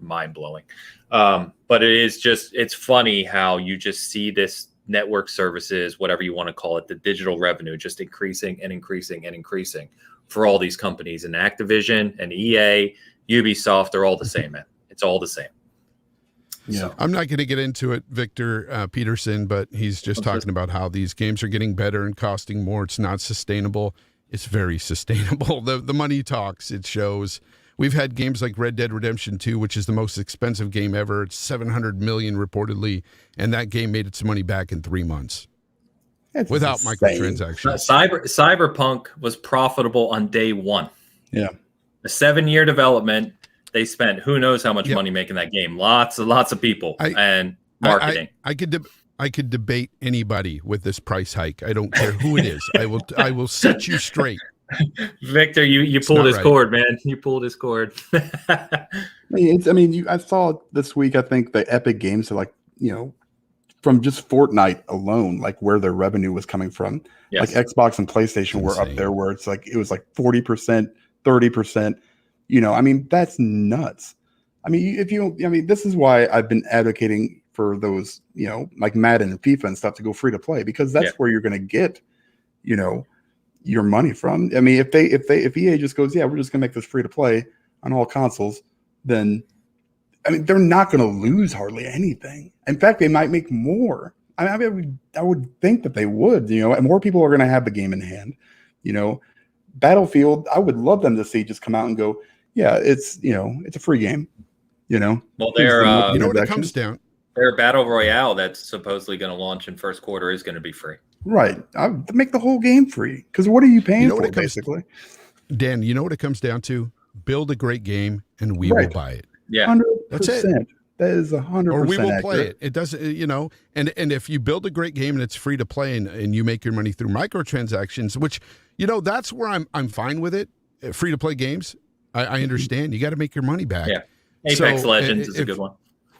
mind blowing. But it's funny how you just see this network services, whatever you want to call it, the digital revenue just increasing and increasing and increasing for all these companies. And Activision and EA, Ubisoft, they're all the same, man. It's all the same. Yeah, so. I'm not going to get into it, Victor Peterson, but he's just talking about how these games are getting better and costing more. It's not sustainable. It's very sustainable. The money talks. It shows. We've had games like Red Dead Redemption 2, which is the most expensive game ever. It's $700 million reportedly, and that game made its money back in 3 months. That's without microtransactions. Cyberpunk was profitable on day one. Yeah. A 7-year development. They spent who knows how much money making that game. Lots of people and marketing. I could I could debate anybody with this price hike. I don't care who it is. I will set you straight. Victor, you It's pulled not his right. cord, man. You pulled his cord. I saw this week, I think the Epic Games are like, from just Fortnite alone, like where their revenue was coming from. Yes. Like Xbox and PlayStation were up there where it was like 40%, 30%. That's nuts. This is why I've been advocating for those, like Madden and FIFA and stuff to go free to play, because that's where you're going to get, your money from. If EA just goes, we're just going to make this free to play on all consoles, then they're not going to lose hardly anything. In fact, they might make more. I would think that they would, and more people are going to have the game in hand. Battlefield, I would love them to see just come out and go, it's a free game. Well, they're you know what it comes down. Their battle royale that's supposedly going to launch in first quarter is going to be free. Right. Make the whole game free, because what are you paying for, basically? Dan, you know what it comes down to? Build a great game, and we will buy it. Yeah, 100%. That's it. That is 100%. Or we will accurate. play it. It doesn't, and if you build a great game and it's free to play, and you make your money through microtransactions, which that's where I'm fine with it. Free to play games, I understand. You got to make your money back. Yeah, Apex Legends is a good one.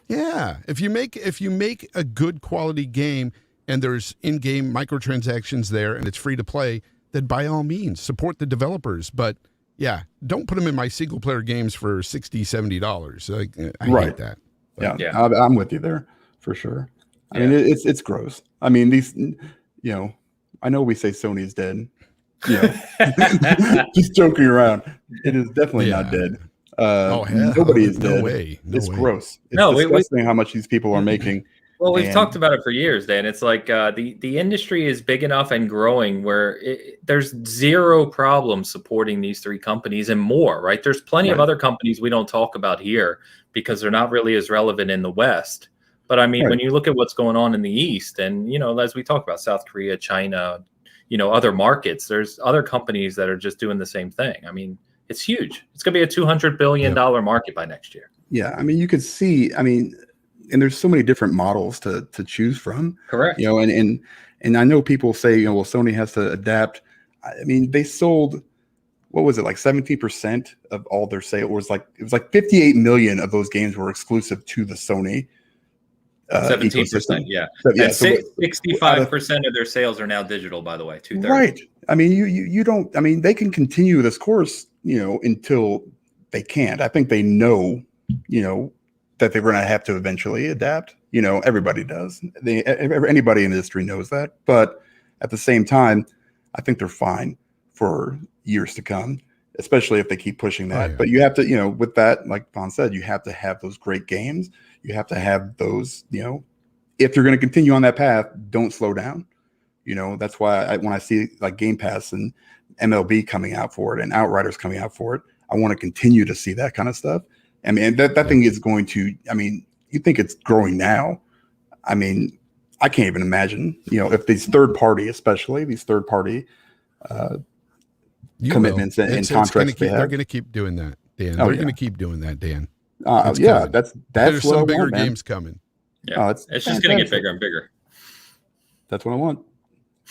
Yeah, if you make a good quality game and there's in-game microtransactions there and it's free to play, then by all means support the developers. But yeah, don't put them in my single player games for $60, $70. I hate that. But, I'm with you there for sure. I mean, it's gross. These, I know we say Sony's dead. Just joking around. It is definitely not dead. Nobody is dead. No way. It's gross. It's disgusting how much these people are making. Well, we've talked about it for years, Dan. It's like the industry is big enough and growing where there's zero problem supporting these three companies and more, right? There's plenty of other companies we don't talk about here because they're not really as relevant in the West. But when you look at what's going on in the East and, as we talk about South Korea, China, other markets, there's other companies that are just doing the same thing. It's huge. It's going to be a $200 billion market by next year. Yeah. You could see, and there's so many different models to choose from. Correct. And I know people say, well, Sony has to adapt. They sold, what was it, like 17% of all their sales? It was like 58 million of those games were exclusive to the Sony 17%. Yeah. 65% of their sales are now digital, by the way. 2/3. Right. You don't, they can continue this course, until they can't. I think they know, that they're going to have to eventually adapt. Everybody does. Anybody in the industry knows that. But at the same time, I think they're fine for years to come, especially if they keep pushing that. But you have to, with that, like Vaughn said, you have to have those great games. You have to have those, if you're going to continue on that path, don't slow down. That's why when I see like Game Pass and MLB coming out for it and Outriders coming out for it, I want to continue to see that kind of stuff. That thing is going to, you think it's growing now. I can't even imagine, if these third party commitments and contracts they're going to keep doing that, Dan. They're going to keep doing that, Dan. That's there's what some bigger want, games coming. Yeah, it's just going to get bigger and bigger. That's what I want.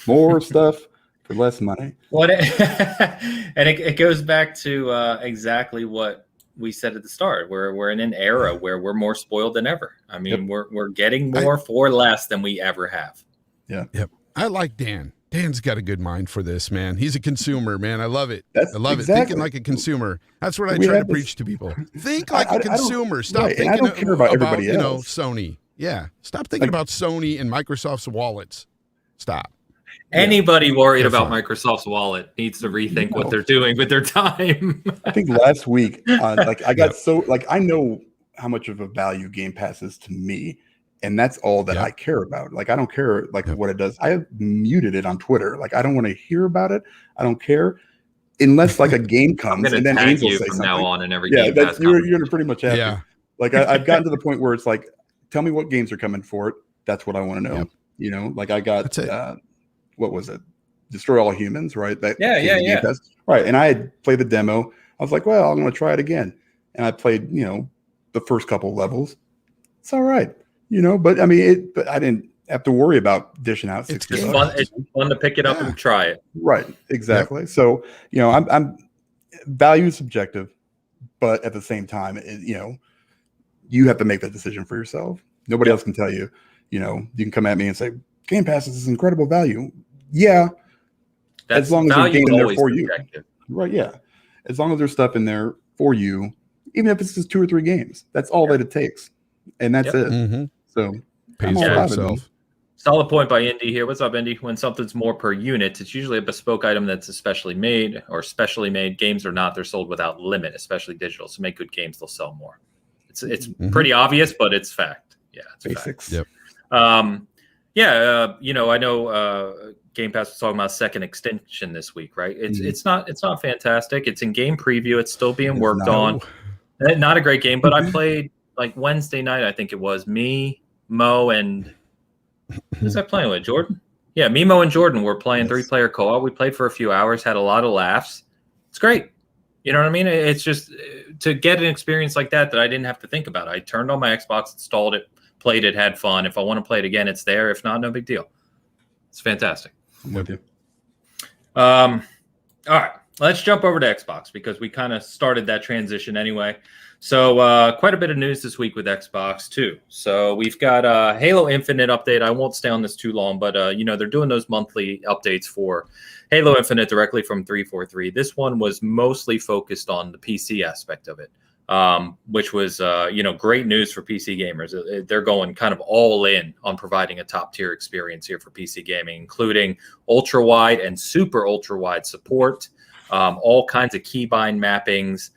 More stuff for less money. And it goes back to exactly what we said at the start. We're in an era where we're more spoiled than ever. We're getting more for less than we ever have. Yeah. Yep. I like Dan. Dan's got a good mind for this, man. He's a consumer, man. I love it. I love it. Thinking like a consumer. That's what I try to preach to people. Think like a consumer. Stop thinking I don't care about everybody else. Sony. Yeah. Stop thinking about Sony and Microsoft's wallets. Stop. Anybody worried about Microsoft's wallet needs to rethink what they're doing with their time. I think last week, I got I know how much of a value Game Pass is to me, and that's all that I care about. I don't care what it does. I have muted it on Twitter. I don't want to hear about it. I don't care unless a game comes and then Angel say something. Now on in every Game Pass you're gonna pretty much have to. I've gotten to the point where it's tell me what games are coming for it. That's what I want to know. I got what was it? Destroy All Humans, right? Yeah. Right. And I had played the demo. I was like, well, I'm going to try it again. And I played, the first couple levels. It's all right, but but I didn't have to worry about dishing out $60. It's fun. It's fun to pick it up and try it. Right. Exactly. Yep. So, I'm value is subjective, but at the same time, you have to make that decision for yourself. Nobody else can tell you. You can come at me and say Game Pass is incredible value. Yeah, as long as there's game in there for subjective. You, right? Yeah, as long as there's stuff in there for you, even if it's just 2 or 3 games, that's all that it takes, and that's it. Mm-hmm. So, pays for itself. Solid point by Indy here. What's up, Indy? When something's more per unit, it's usually a bespoke item that's especially made or specially made. Games or not, they're sold without limit, especially digital. So make good games, they'll sell more. It's pretty obvious, but it's fact. Yeah, it's basics. Fact. Yep. I know Game Pass was talking about second extension this week, right? It's not fantastic. It's in game preview. It's still being worked on. Not a great game, but I played like Wednesday night. I think it was me, Mo, and who's I playing with? Jordan? Yeah, me, Mo, and Jordan were playing 3-player co-op. We played for a few hours, had a lot of laughs. It's great. You know what I mean? It's just to get an experience like that I didn't have to think about. I turned on my Xbox, installed it, played it, had fun. If I want to play it again, it's there. If not, no big deal. It's fantastic. I'm with you. All right, let's jump over to Xbox because we kind of started that transition anyway. So quite a bit of news this week with Xbox too. So we've got a Halo Infinite update. I won't stay on this too long, but they're doing those monthly updates for Halo Infinite directly from 343. This one was mostly focused on the PC aspect of it, which was great news for PC gamers. They're going kind of all in on providing a top tier experience here for PC gaming, including ultra wide and super ultra wide support, all kinds of keybind mappings,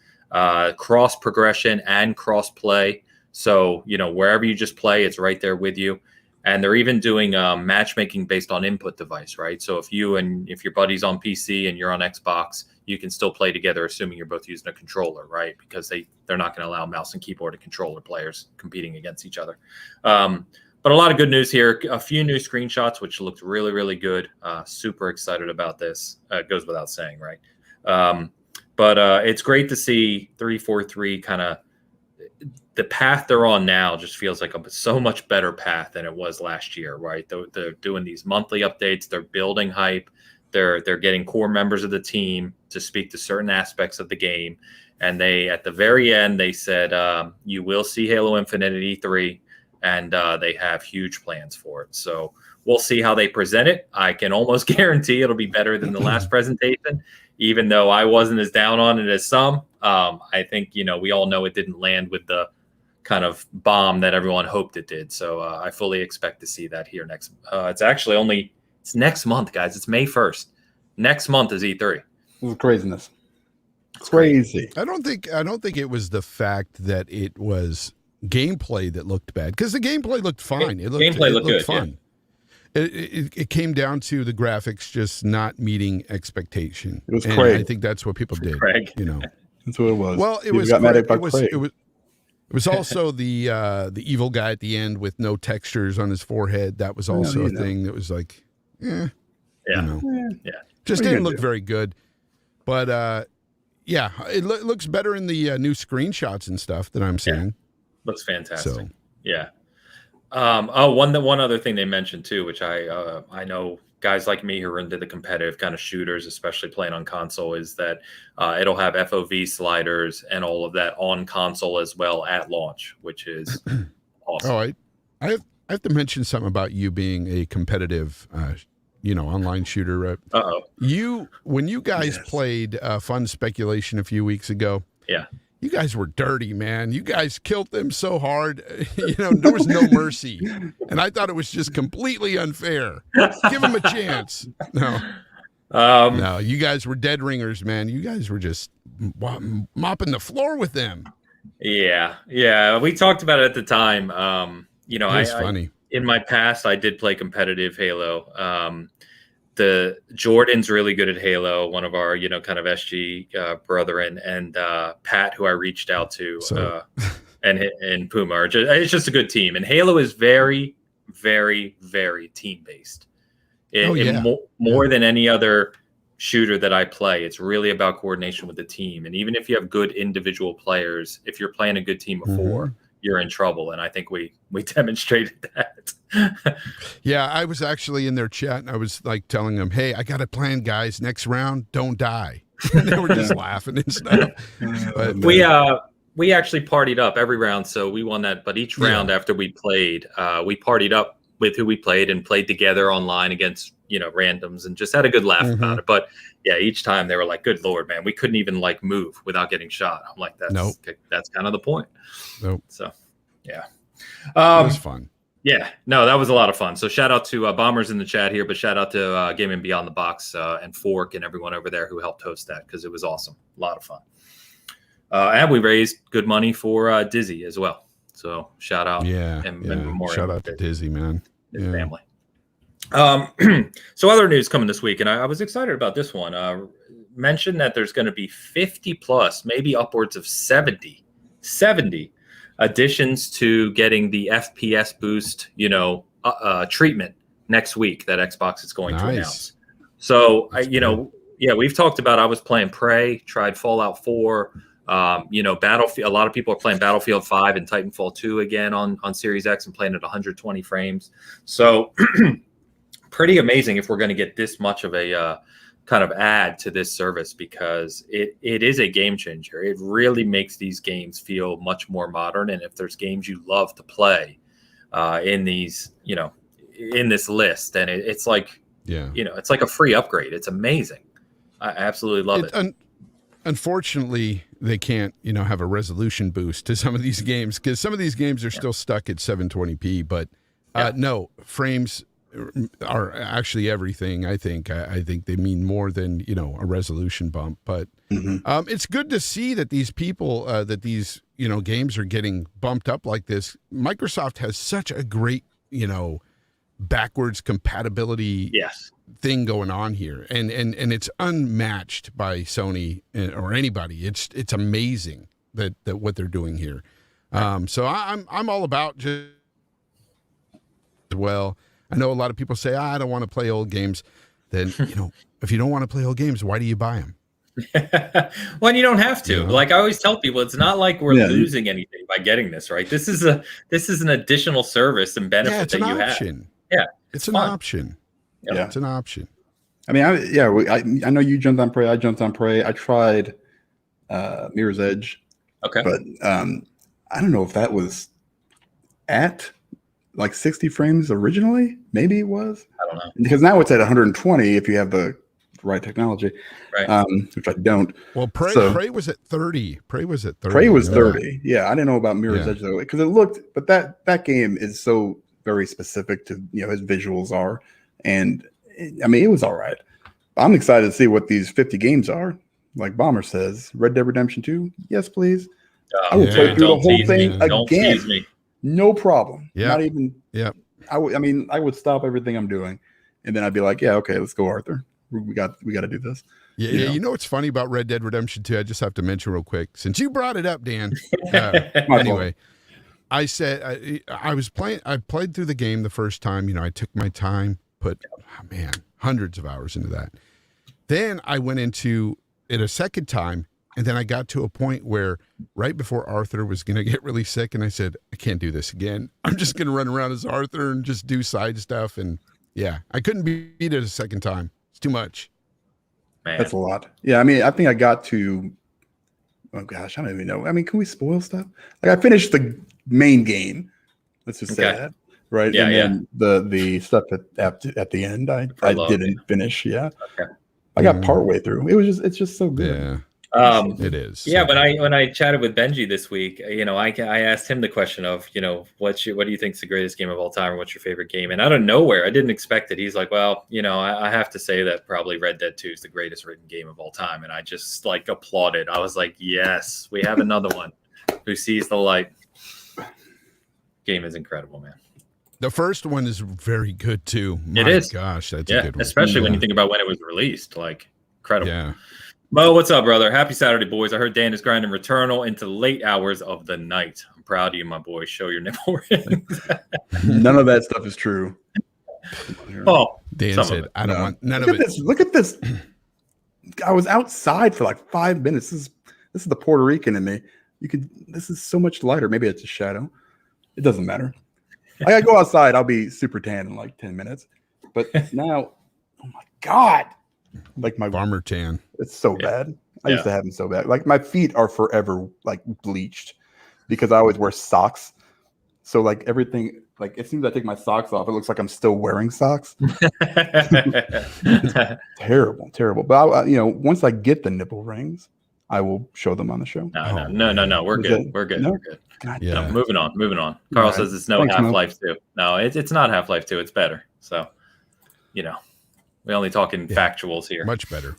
cross progression and cross play. So, wherever you just play, it's right there with you. And they're even doing matchmaking based on input device, right? So if your buddy's on PC and you're on Xbox, you can still play together, assuming you're both using a controller, right? Because they're not going to allow mouse and keyboard and controller players competing against each other. But a lot of good news here. A few new screenshots, which looked really, really good. Super excited about this. It goes without saying, right? But it's great to see 343 kind of the path they're on now just feels like a so much better path than it was last year, right? They're doing these monthly updates. They're building hype. They're getting core members of the team to speak to certain aspects of the game. And at the very end, they said, you will see Halo Infinite at E3, and they have huge plans for it. So we'll see how they present it. I can almost guarantee it'll be better than the last presentation, even though I wasn't as down on it as some. I think, we all know it didn't land with the kind of bomb that everyone hoped it did. So I fully expect to see that here next. It's next month, guys. It's May 1st. Next month is E3. This is craziness. It's crazy. I don't think it was the fact that it was gameplay that looked bad, because the gameplay looked fine. It looked good, fun. Yeah. It came down to the graphics just not meeting expectation. It was Craig. I think that's what people did. Craig. That's what it was. Well, it was also the evil guy at the end with no textures on his forehead. That was also a thing that was like, just didn't look very good. But it looks better in the new screenshots and stuff that I'm seeing. Looks fantastic. So. Yeah. One other thing they mentioned too, which I know guys like me who are into the competitive kind of shooters, especially playing on console, is that it'll have FOV sliders and all of that on console as well at launch, which is awesome. Oh, I have to mention something about you being a competitive, online shooter. When you guys played Fun Speculation a few weeks ago, you guys were dirty, man. You guys killed them so hard. There was no mercy. And I thought it was just completely unfair. Give them a chance. No, you guys were dead ringers, man. You guys were just mopping the floor with them. Yeah. We talked about it at the time. It was funny. In my past, I did play competitive Halo. The Jordan's really good at Halo, one of our, kind of SG brethren, and Pat, who I reached out to, and Puma. It's just a good team. And Halo is very, very, very team-based. More than any other shooter that I play, it's really about coordination with the team. And even if you have good individual players, if you're playing a good team of four, you're in trouble. And I think we demonstrated that. Yeah, I was actually in their chat and I was like telling them, hey, I got a plan, guys. Next round, don't die. And they were just laughing and stuff. But we actually partied up every round, so we won that. But each round after we played, we partied up with who we played and played together online against, randoms, and just had a good laugh about it. But yeah, each time they were like, good Lord, man, we couldn't even like move without getting shot. I'm like, that's kind of the point. Nope. So yeah. It was fun. Yeah, no, that was a lot of fun. So shout out to Bombers in the chat here, but shout out to Gaming Beyond the Box and Fork and everyone over there who helped host that, because it was awesome. A lot of fun. And we raised good money for Dizzy as well. So shout out. And shout out to Dizzy, man. His family. So other news coming this week, and I was excited about this one. Mentioned that there's going to be 50 plus, maybe upwards of 70 additions to getting the FPS boost, treatment next week that Xbox is going to announce. So, we've talked about, I was playing Prey, tried Fallout 4, Battlefield. A lot of people are playing Battlefield 5 and Titanfall 2 again on Series X and playing at 120 frames. So pretty amazing if we're going to get this much of a kind of add to this service, because it is a game changer. It really makes these games feel much more modern. And if there's games you love to play in these, in this list, then it's like, it's like a free upgrade. It's amazing. I absolutely love it. Unfortunately, they can't, have a resolution boost to some of these games, because some of these games are still stuck at 720p. But no, frames are actually everything. I think they mean more than a resolution bump. But it's good to see that these people that these games are getting bumped up like this. Microsoft has such a great backwards compatibility thing going on here, and it's unmatched by Sony or anybody. It's amazing that what they're doing here. So I'm all about just I know a lot of people say, I don't want to play old games. Then, if you don't want to play old games, why do you buy them? Well, you don't have to. Like I always tell people, it's not like we're losing anything by getting this, right? This is an additional service and benefit that you have. Yeah, it's an option. Yeah, it's an option. I mean, I know you jumped on Prey. I jumped on Prey. I tried Mirror's Edge. Okay, but I don't know if that was at like 60 frames originally. Maybe it was. I don't know, because now it's at 120 if you have the right technology, right? Which I don't. Well, Prey was at 30. Prey was 30. Yeah, I didn't know about Mirror's Edge though, because it looked. But that game is so very specific to his visuals are, and I mean it was all right. I'm excited to see what these 50 games are. Like Bomber says, Red Dead Redemption 2. Yes, please. I will play through the whole thing again. No problem. Yeah. Not even. Yeah. I would stop everything I'm doing, and then I'd be like, yeah, okay, let's go, Arthur. We got to do this. Yeah. You know what's funny about Red Dead Redemption 2? I just have to mention real quick, since you brought it up, Dan. Anyway, I said I was playing. I played through the game the first time. I took my time, put hundreds of hours into that. Then I went into it a second time. And then I got to a point where right before Arthur was going to get really sick, and I said, I can't do this again. I'm just going to run around as Arthur and just do side stuff. And I couldn't beat it a second time. It's too much. Man. That's a lot. Yeah, I mean, I think I got to, oh gosh, I don't even know. I mean, can we spoil stuff? Like I finished the main game. Let's just say that. Right. Yeah, and then the stuff at the end, I didn't finish. Yeah. Okay. I got partway through. It's just so good. Yeah. It is. Yeah, when I chatted with Benji this week, I asked him the question of, what do you think is the greatest game of all time, or what's your favorite game? And out of nowhere, I didn't expect it. He's like, well, I have to say that probably Red Dead 2 is the greatest written game of all time. And I just like applauded. I was like, yes, we have another one who sees the light. Game is incredible, man. The first one is very good too. It is. Gosh, that's a good one. Especially when you think about when it was released. Like, incredible. Yeah. Mo, what's up, brother? Happy Saturday, boys. I heard Dan is grinding Returnal into late hours of the night. I'm proud of you, my boy. Show your nipple rings. None of that stuff is true. Oh, Dan said, I don't want none of it. Look at this. I was outside for like 5 minutes. This is the Puerto Rican in me. This is so much lighter. Maybe it's a shadow. It doesn't matter. I go outside, I'll be super tan in like 10 minutes. But now, oh my God. Like my farmer tan. It's so bad. I used to have them so bad. Like my feet are forever like bleached because I always wear socks. So like everything, like as soon as I take my socks off, it looks like I'm still wearing socks. It's terrible. But once I get the nipple rings, I will show them on the show. No. We're good. We're good. No? We're good. God, yeah. No, moving on. Carl says it's no Half-Life 2. No, it's not Half-Life 2. It's better. So, we're only talking factuals here. Much better.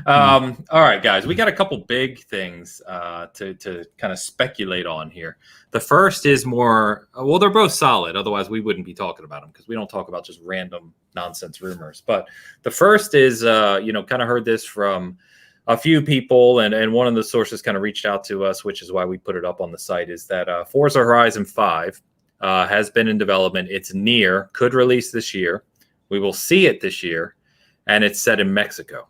All right, guys, we got a couple big things to kind of speculate on here. The first is more, well, they're both solid. Otherwise, we wouldn't be talking about them because we don't talk about just random nonsense rumors. But the first is, kind of heard this from a few people, and one of the sources kind of reached out to us, which is why we put it up on the site, is that Forza Horizon 5 has been in development. It's near, could release this year. We will see it this year, and it's set in Mexico.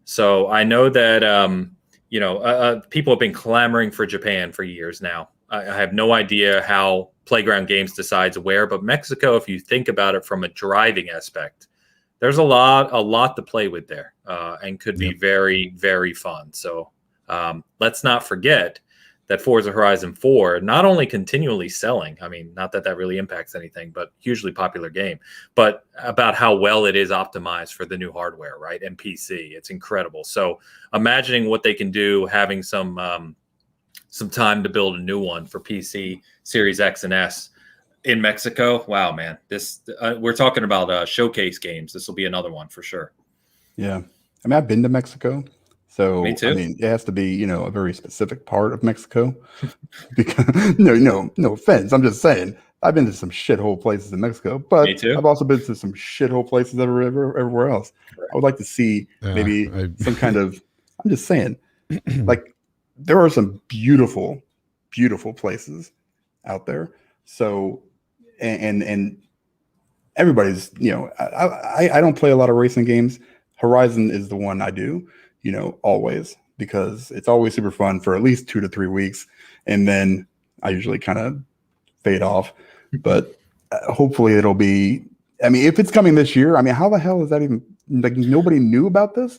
So I know that, people have been clamoring for Japan for years now. I have no idea how Playground Games decides where, but Mexico, if you think about it from a driving aspect, there's a lot to play with there, and could be very, very fun. So let's not forget that Forza Horizon 4 not only continually selling, I mean, not that really impacts anything, but hugely popular game, but about how well it is optimized for the new hardware, right? And PC, it's incredible. So imagining what they can do, having some time to build a new one for PC, Series X and S in Mexico. Wow, man, this we're talking about showcase games. This will be another one for sure. Yeah, I mean, I've been to Mexico. So, me too. I mean, it has to be, a very specific part of Mexico. Because no offense. I'm just saying, I've been to some shithole places in Mexico, but I've also been to some shithole places everywhere else. Right. I would like to see maybe some kind of, I'm just saying, like there are some beautiful, beautiful places out there. So, and everybody's, I don't play a lot of racing games. Horizon is the one I do. Always, because it's always super fun for at least 2 to 3 weeks. And then I usually kind of fade off, but hopefully it'll be, I mean, if it's coming this year, I mean, how the hell is that even, like, nobody knew about this?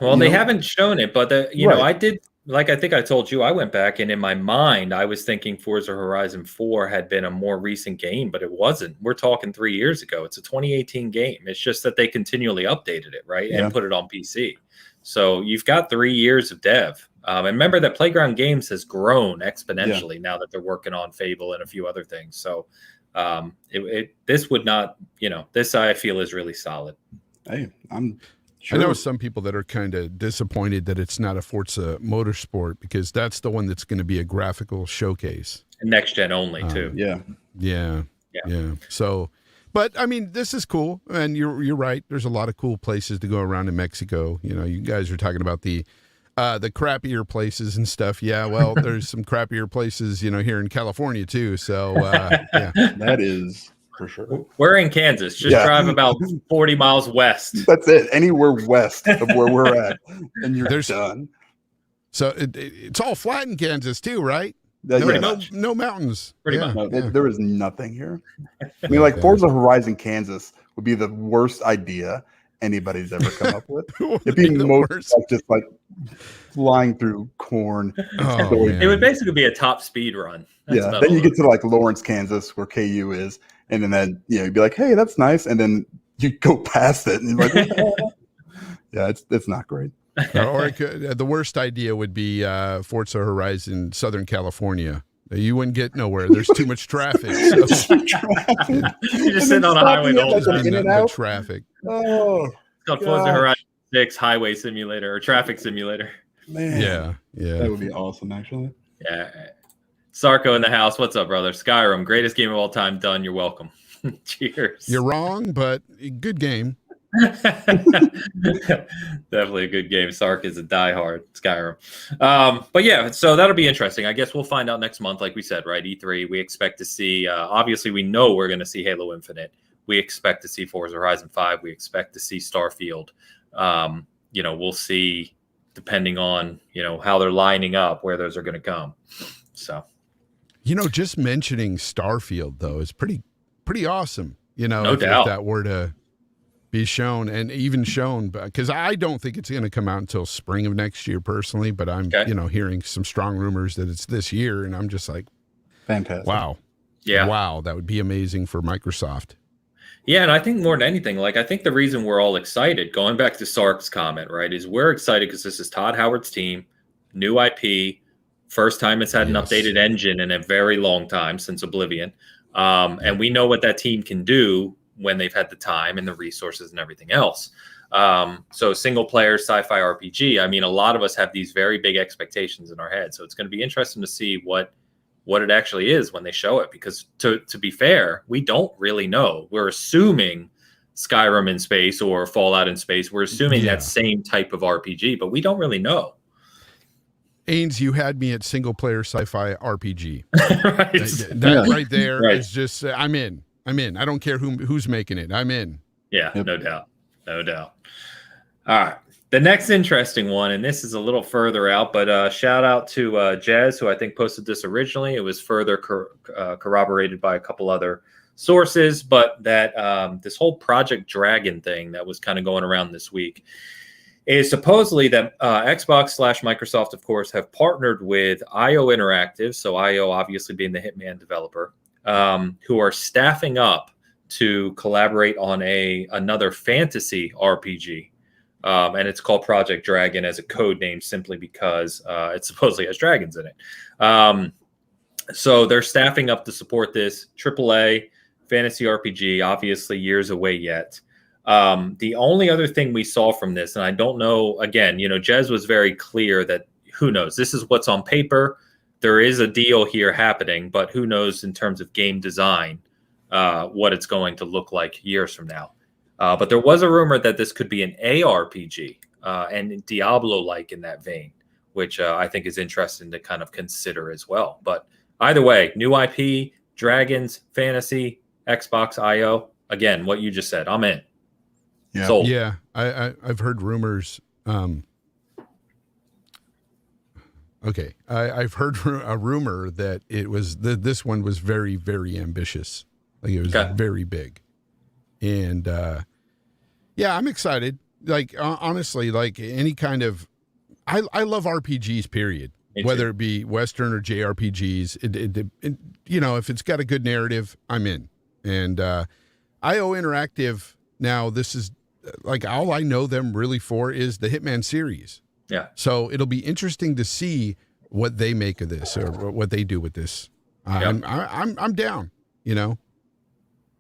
Well, they haven't shown it, but I did, like, I think I told you, I went back and in my mind, I was thinking Forza Horizon 4 had been a more recent game, but it wasn't. We're talking 3 years ago. It's a 2018 game. It's just that they continually updated it, right? And put it on PC. So you've got 3 years of dev. And remember that Playground Games has grown exponentially now that they're working on Fable and a few other things. So this would not, this I feel is really solid. Hey, I'm sure. I know some people that are kind of disappointed that it's not a Forza Motorsport because that's the one that's going to be a graphical showcase. Next gen only, too. Yeah. So... But I mean, this is cool, and you're right. There's a lot of cool places to go around in Mexico. You guys are talking about the crappier places and stuff. Yeah, well, there's some crappier places, here in California too. So yeah, that is for sure. We're in Kansas. Just drive about 40 miles west. That's it. Anywhere west of where we're at, and you're done. So it's all flat in Kansas too, right? No mountains. Pretty much. There is nothing here. I mean, like Forza Horizon Kansas would be the worst idea anybody's ever come up with. It'd be most just like flying through corn. It would basically be a top speed run. That's then you get to like Lawrence, Kansas, where KU is, and then you'd be like, hey, that's nice, and then you go past it, and you're like, yeah, it's not great. Or the worst idea would be Forza Horizon Southern California. You wouldn't get nowhere. There's too much traffic. So. You're just sitting on a highway the whole time. The traffic. Oh, it's called Forza Horizon 6 Highway Simulator or Traffic Simulator. Man, yeah, that would be awesome, actually. Yeah, Sarko in the house. What's up, brother? Skyrim, greatest game of all time. Done. You're welcome. Cheers. You're wrong, but good game. Definitely a good game. Sark is a diehard Skyrim. But yeah, so that'll be interesting. I guess we'll find out next month, like we said, right? E3. We expect to see, obviously we know we're going to see Halo Infinite. We expect to see Forza Horizon 5. We expect to see Starfield. We'll see depending on, how they're lining up, where those are going to come. So, just mentioning Starfield though is pretty awesome. No if doubt. that were to be shown, and even shown, because I don't think it's going to come out until spring of next year personally, but I'm hearing some strong rumors that it's this year, and I'm just like, fantastic. Wow. Yeah. Wow, that would be amazing for Microsoft. Yeah, and I think more than anything, I think the reason we're all excited, going back to Sark's comment, right, is we're excited because this is Todd Howard's team, new IP, first time it's had an updated engine in a very long time, since Oblivion. And we know what that team can do when they've had the time and the resources and everything else. So single player sci-fi RPG, I mean, a lot of us have these very big expectations in our head. So it's going to be interesting to see what it actually is when they show it, because to be fair, we don't really know. We're assuming Skyrim in space or Fallout in space. We're assuming that same type of RPG, but we don't really know. Ains, you had me at single player sci-fi RPG. Right. That right there is just, I'm in. I don't care who's making it. I'm in. Yeah, no doubt. No doubt. All right. The next interesting one, and this is a little further out, but shout out to Jez, who I think posted this originally. It was further corroborated by a couple other sources, but that this whole Project Dragon thing that was kind of going around this week is supposedly that Xbox / Microsoft, of course, have partnered with IO Interactive, so IO obviously being the Hitman developer, who are staffing up to collaborate on another fantasy RPG. And it's called Project Dragon as a code name, simply because it supposedly has dragons in it. So they're staffing up to support this AAA fantasy RPG, obviously years away yet. The only other thing we saw from this, and I don't know, again, Jez was very clear that who knows, this is what's on paper. There is a deal here happening, but who knows in terms of game design, what it's going to look like years from now. But there was a rumor that this could be an ARPG and Diablo-like in that vein, which I think is interesting to kind of consider as well. But either way, new IP, dragons, fantasy, Xbox, IO. Again, what you just said, I'm in. Yeah, Sold. Yeah. I've heard rumors. Okay, I've heard a rumor that it was this one was very, very ambitious. Like it was very big, and yeah, I'm excited. Like honestly, like any kind of, I love RPGs. Period. Whether it be Western or JRPGs, it if it's got a good narrative, I'm in. And IO Interactive. Now this is like all I know them really for is the Hitman series. Yeah. So it'll be interesting to see what they make of this or what they do with this. I'm down.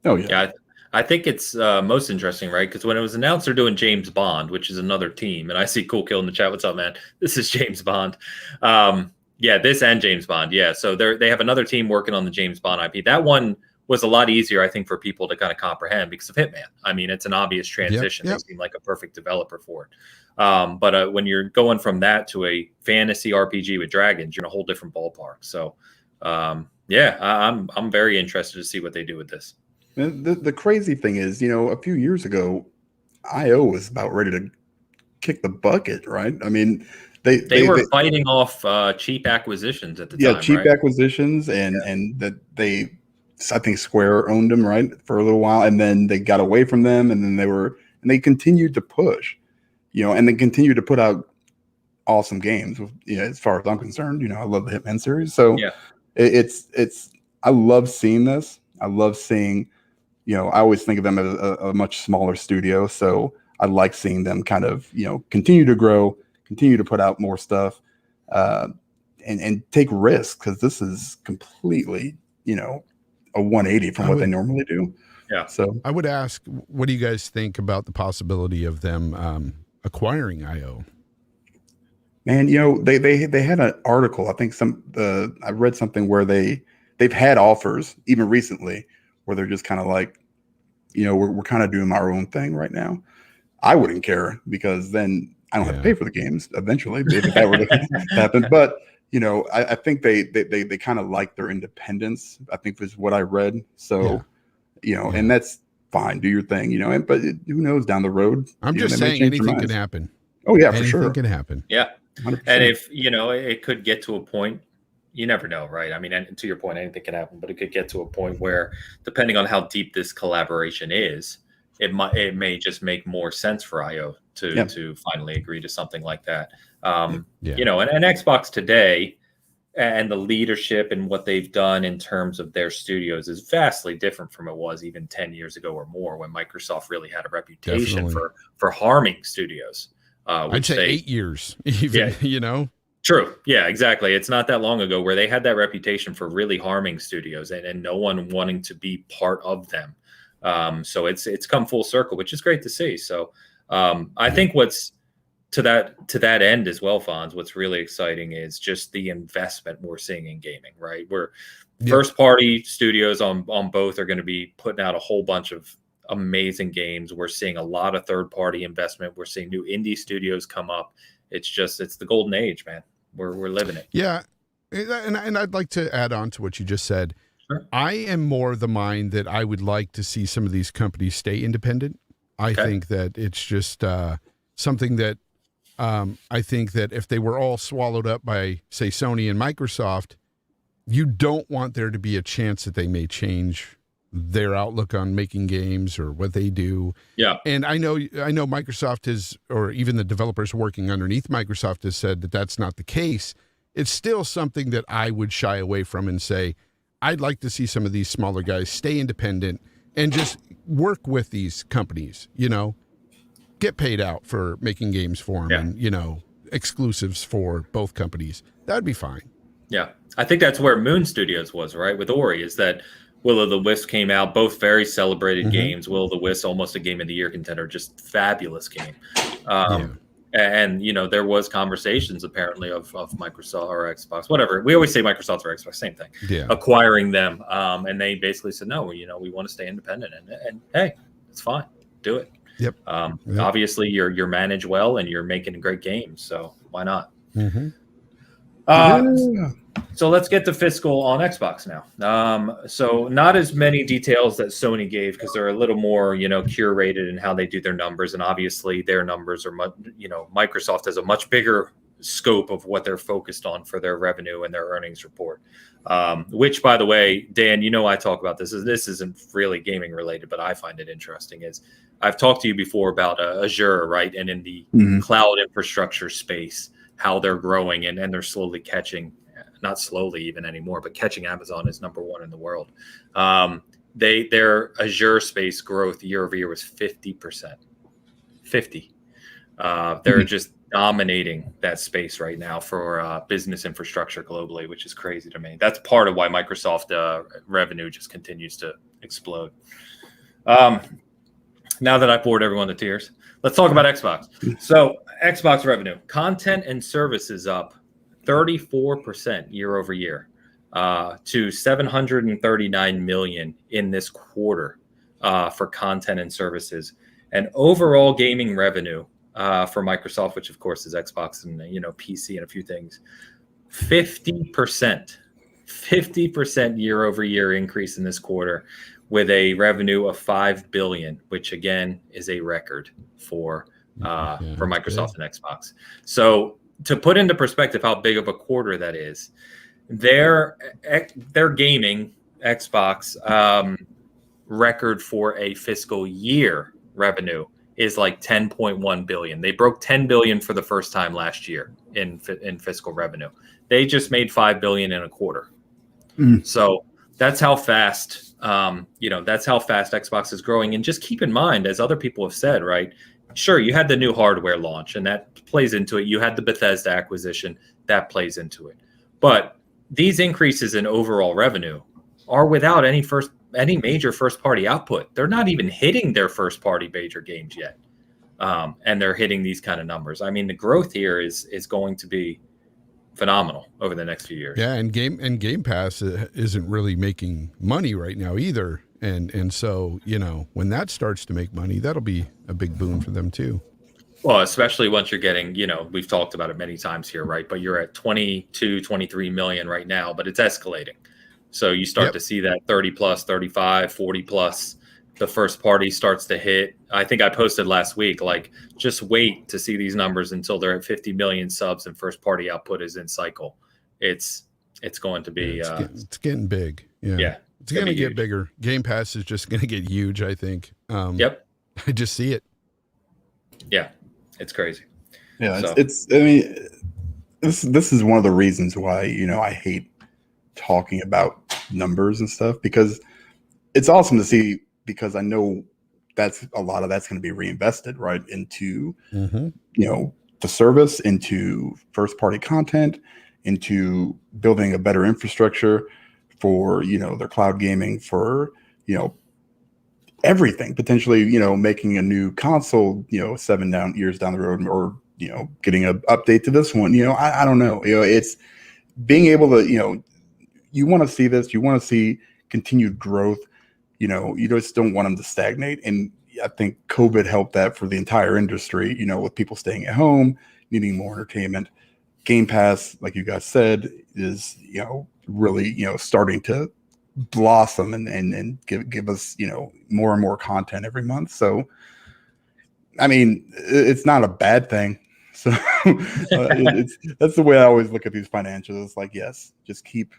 Oh yeah. Yeah. I think it's most interesting, right? Because when it was announced they're doing James Bond, which is another team, and I see Cool Kill in the chat. What's up, man? This is James Bond. Yeah, this and James Bond. Yeah, so they have another team working on the James Bond IP. That one was a lot easier, I think, for people to kind of comprehend because of Hitman. I mean, it's an obvious transition. Yep. They seem like a perfect developer for it. But when you're going from that to a fantasy RPG with dragons, you're in a whole different ballpark. So, yeah, I'm very interested to see what they do with this. The crazy thing is, a few years ago, IO was about ready to kick the bucket, right? I mean, they were fighting off cheap acquisitions at the time. Yeah, cheap right? acquisitions, and that I think Square owned them, right, for a little while, and then they got away from them, and then they continued to push, and they continued to put out awesome games. As far as I'm concerned, I love the Hitman series, so yeah, it's I love seeing this. I love seeing. I always think of them as a much smaller studio, so I like seeing them kind of, continue to grow, continue to put out more stuff, and take risks, because this is completely, a 180 from what they normally do. Yeah. So I would ask, what do you guys think about the possibility of them acquiring IO? Man, they had an article. I think I read something where they've had offers even recently, where they're just kind of like, we're kind of doing our own thing right now. I wouldn't care, because then I don't have to pay for the games eventually if that were to happen. But I think they kind of like their independence, I think is what I read. So and that's fine. Do your thing, but who knows down the road? I'm just saying anything can happen. Oh yeah, for Anything sure. can happen. Yeah. 100%. And if, it could get to a point, you never know, right? I mean, and to your point, anything can happen, but it could get to a point where, depending on how deep this collaboration is, it may just make more sense for IO to finally agree to something like that. And Xbox today and the leadership and what they've done in terms of their studios is vastly different from it was even 10 years ago or more, when Microsoft really had a reputation for harming studios. I'd say 8 years, even, True. Yeah, exactly. It's not that long ago where they had that reputation for really harming studios and no one wanting to be part of them. So it's come full circle, which is great to see. So I think what's to that end as well, Fonz, what's really exciting is just the investment we're seeing in gaming, right? We're first party studios on both are going to be putting out a whole bunch of amazing games. We're seeing a lot of third party investment. We're seeing new indie studios come up. It's the golden age, man. We're living it. Yeah. And I'd like to add on to what you just said. Sure. I am more the mind that I would like to see some of these companies stay independent. I think that it's just something that I think that if they were all swallowed up by, say, Sony and Microsoft, you don't want there to be a chance that they may change their outlook on making games or what they do. Yeah. And I know Microsoft is, or even the developers working underneath Microsoft has said that that's not the case. It's still something that I would shy away from and say, I'd like to see some of these smaller guys stay independent and just work with these companies, get paid out for making games for them and, exclusives for both companies. That'd be fine. Yeah. I think that's where Moon Studios was, right? With Ori, is that Will of the Wisp came out, both very celebrated games. Will of the Wisp, almost a Game of the Year contender, just fabulous game. And, there was conversations apparently of Microsoft or Xbox, whatever. We always say Microsoft or Xbox, same thing. Yeah. Acquiring them. And they basically said, no, we want to stay independent. And hey, it's fine. Do it. Yep. Obviously, you're managed well and you're making great games. So why not? So let's get to fiscal on Xbox now. So not as many details that Sony gave because they're a little more, curated in how they do their numbers. And obviously their numbers are much, Microsoft has a much bigger scope of what they're focused on for their revenue and their earnings report. Which, by the way, Dan, I talk about this. This isn't really gaming related, but I find it interesting. Is I've talked to you before about Azure, right? And in the cloud infrastructure space, how they're growing and they're slowly catching. Not slowly even anymore, but catching Amazon is number one in the world. Their Azure space growth year over year was 50%. 50. They're just dominating that space right now for business infrastructure globally, which is crazy to me. That's part of why Microsoft revenue just continues to explode. Now that I bored everyone to tears, let's talk about Xbox. So Xbox revenue, content and services up 34% year over year to 739 million in this quarter for content and services, and overall gaming revenue for Microsoft, which of course is Xbox and PC and a few things, 50% year over year increase in this quarter, with a revenue of 5 billion, which again is a record for Microsoft and Xbox. So, to put into perspective how big of a quarter that is, their gaming Xbox record for a fiscal year revenue is like 10.1 billion. They broke 10 billion for the first time last year in fiscal revenue. They just made 5 billion in a quarter. So that's how fast Xbox is growing. And just keep in mind, as other people have said, right? Sure, you had the new hardware launch, and that plays into it. You had the Bethesda acquisition, that plays into it. But these increases in overall revenue are without any major first-party output. They're not even hitting their first-party major games yet, and they're hitting these kind of numbers. I mean, the growth here is going to be phenomenal over the next few years. Yeah, and Game Pass isn't really making money right now either. And so, when that starts to make money, that'll be a big boon for them too. Well, especially once you're getting, we've talked about it many times here, right? But you're at 22, 23 million right now, but it's escalating. So you start to see that 30 plus, 35, 40 plus the first party starts to hit. I think I posted last week, like, just wait to see these numbers until they're at 50 million subs and first party output is in cycle. It's going to be it's getting big. Yeah, it's going to get bigger. Game Pass is just going to get huge, I think. Yep. I just see it. Yeah, it's crazy. Yeah, so. It's I mean, this is one of the reasons why, you know, I hate talking about numbers and stuff, because it's awesome to see, because I know that's a lot of that's going to be reinvested right into, you know, the service, into first party content, into building a better infrastructure for, you know, their cloud gaming, for, you know, everything, potentially, you know, making a new console, you know, 7 years down the road, or, you know, getting an update to this one. You know, I don't know. You know, it's being able to, you know, you want to see this, you want to see continued growth. You know, you just don't want them to stagnate. And I think COVID helped that for the entire industry, you know, with people staying at home, needing more entertainment. Game Pass, like you guys said, is, you know, really, you know, starting to blossom and give us, you know, more and more content every month. So, I mean, it's not a bad thing. So that's the way I always look at these financials. It's like, yes, just keep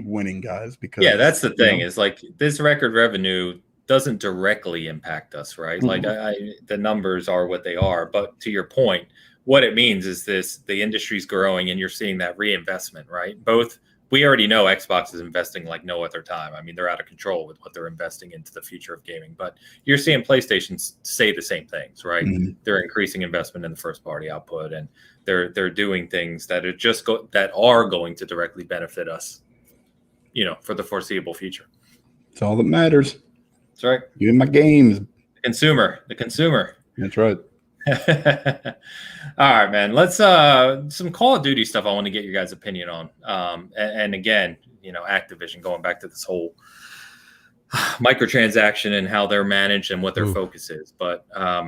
winning, guys, because that's the thing, is like, this record revenue doesn't directly impact us, right? Like, the numbers are what they are, but to your point, what it means is the industry's growing and you're seeing that reinvestment, right? We already know Xbox is investing like no other time. I mean, they're out of control with what they're investing into the future of gaming, but you're seeing PlayStation say the same things, right? They're increasing investment in the first party output, and they're doing things that are going to directly benefit us, you know, for the foreseeable future. It's all that matters. That's right. You and my games. The consumer. That's right. All right, man. Let's some Call of Duty stuff I want to get your guys' opinion on. And again, you know, Activision, going back to this whole microtransaction and how they're managed and what their focus is. But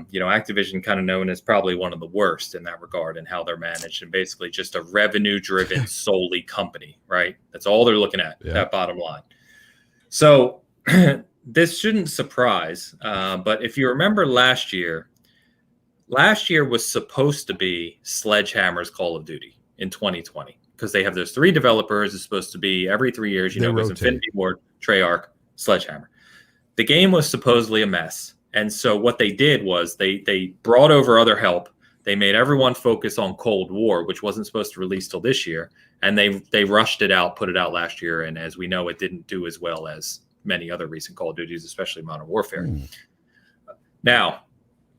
you know, Activision, kind of known as probably one of the worst in that regard, and how they're managed, and basically just a revenue driven solely company, right? That's all they're looking at, that bottom line. So this shouldn't surprise, but if you remember last year was supposed to be Sledgehammer's Call of Duty in 2020, because they have those 3 developers. It's supposed to be every 3 years, you know, it was Infinity Ward, Treyarch, Sledgehammer. The game was supposedly a mess. And so what they did was they brought over other help. They made everyone focus on Cold War, which wasn't supposed to release till this year. And they rushed it out, put it out last year. And as we know, it didn't do as well as many other recent Call of Duties, especially Modern Warfare. Now,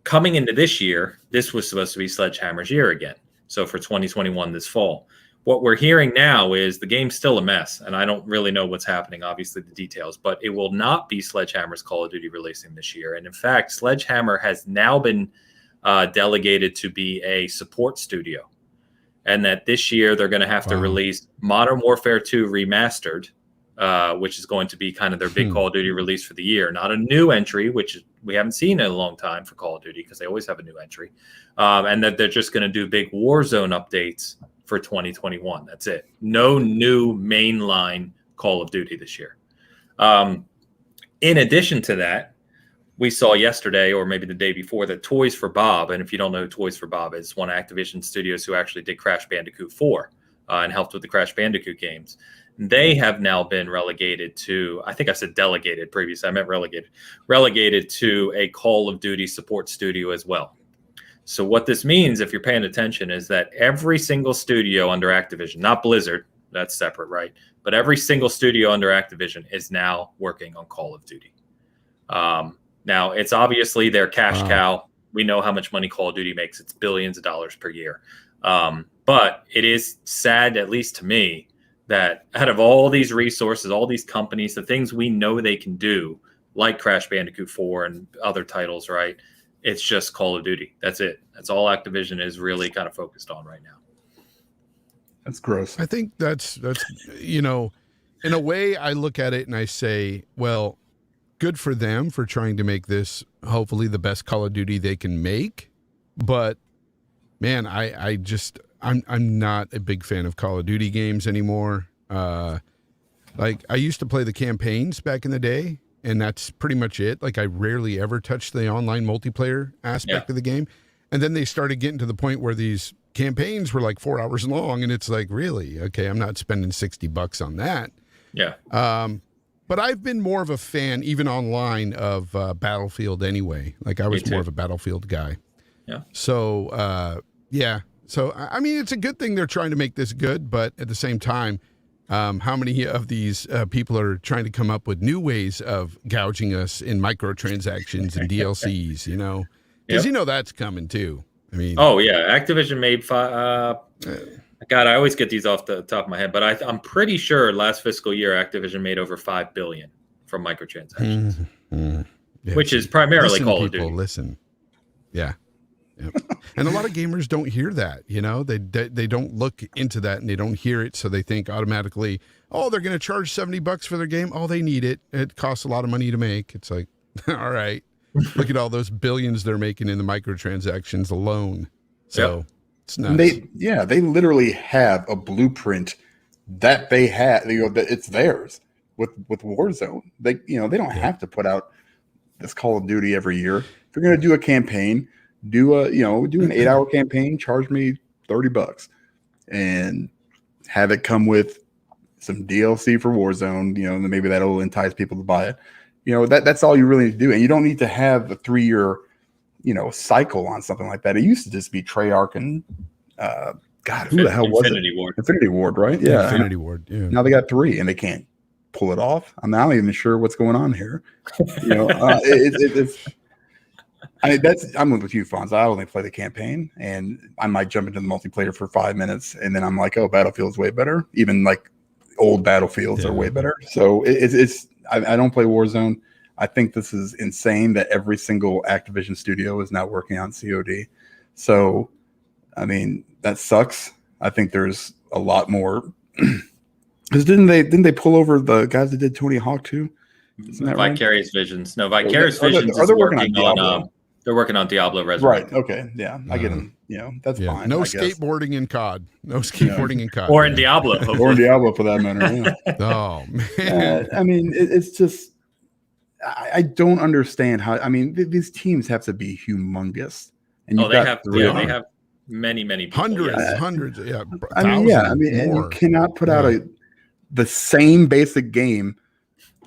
coming into this year, this was supposed to be Sledgehammer's year again. So for 2021, this fall, what we're hearing now is the game's still a mess, and I don't really know what's happening, obviously the details, but it will not be Sledgehammer's Call of Duty releasing this year. And in fact, Sledgehammer has now been delegated to be a support studio, and that this year they're going to have to release Modern Warfare 2 Remastered, which is going to be kind of their big Call of Duty release for the year. Not a new entry, which we haven't seen in a long time for Call of Duty, because they always have a new entry. And that they're just going to do big Warzone updates for 2021. That's it. No new mainline Call of Duty this year. In addition to that, we saw yesterday, or maybe the day before, that Toys for Bob, and if you don't know who Toys for Bob is, one of Activision studios who actually did Crash Bandicoot 4 and helped with the Crash Bandicoot games. They have now been relegated to, I think I said delegated previously, I meant relegated to a Call of Duty support studio as well. So what this means, if you're paying attention, is that every single studio under Activision, not Blizzard, that's separate, right? But every single studio under Activision is now working on Call of Duty. Now, it's obviously their cash cow. We know how much money Call of Duty makes. It's billions of dollars per year. But it is sad, at least to me, that out of all these resources, all these companies, the things we know they can do, like Crash Bandicoot 4 and other titles, right? It's just Call of Duty. That's it. That's all Activision is really kind of focused on right now. That's gross. I think that's you know, in a way I look at it and I say, well, good for them for trying to make this hopefully the best Call of Duty they can make. But man, I'm not a big fan of Call of Duty games anymore. Like I used to play the campaigns back in the day, and that's pretty much it. Like I rarely ever touch the online multiplayer aspect of the game. And then they started getting to the point where these campaigns were like 4 hours long, and it's like, really? Okay, I'm not spending $60 on that. Yeah. But I've been more of a fan, even online, of Battlefield anyway. Like I was more of a Battlefield guy. Yeah. So, yeah. So, I mean, it's a good thing they're trying to make this good, but at the same time, how many of these people are trying to come up with new ways of gouging us in microtransactions and DLCs, you know? Because you know that's coming too. I mean, oh yeah, Activision made God, I always get these off the top of my head, but I'm pretty sure last fiscal year Activision made over $5 billion from microtransactions, which is primarily Call of Duty. Listen, yeah. Yep. And a lot of gamers don't hear that, you know, they don't look into that and they don't hear it. So they think automatically, oh, they're going to charge $70 for their game. Oh, they need it. It costs a lot of money to make. It's like, all right, look at all those billions they're making in the microtransactions alone. So it's nuts. They literally have a blueprint that they have, you know, that it's theirs with Warzone. They don't have to put out this Call of Duty every year. If you're going to do a campaign, do an 8-hour campaign, charge me $30 and have it come with some DLC for Warzone, you know, and maybe that'll entice people to buy it. You know, that's all you really need to do. And you don't need to have a 3-year, you know, cycle on something like that. It used to just be Treyarch and God, who the hell was it? Infinity Ward, right? Yeah. Infinity Ward. Yeah. Now they got 3 and they can't pull it off. I'm not even sure what's going on here. You know, I'm with you, Fonz. I only play the campaign, and I might jump into the multiplayer for 5 minutes, and then I'm like, oh, Battlefield's way better. Even like old Battlefields are way better. So I don't play Warzone. I think this is insane that every single Activision studio is now working on COD. So, I mean, that sucks. I think there's a lot more. Because didn't they pull over the guys that did Tony Hawk too? Vicarious right? Visions. No, Vicarious Visions is working on they're working on Diablo Resurrected. Right. Okay. Yeah. I get them. You know, that's fine. No skateboarding in COD. No skateboarding in COD. Or in Diablo. Hopefully. Or in Diablo for that matter. Yeah. Oh, man. I mean, it's just, I don't understand how, I mean, these teams have to be humongous. And they have many people. Hundreds. Yeah. I mean, and you cannot put out the same basic game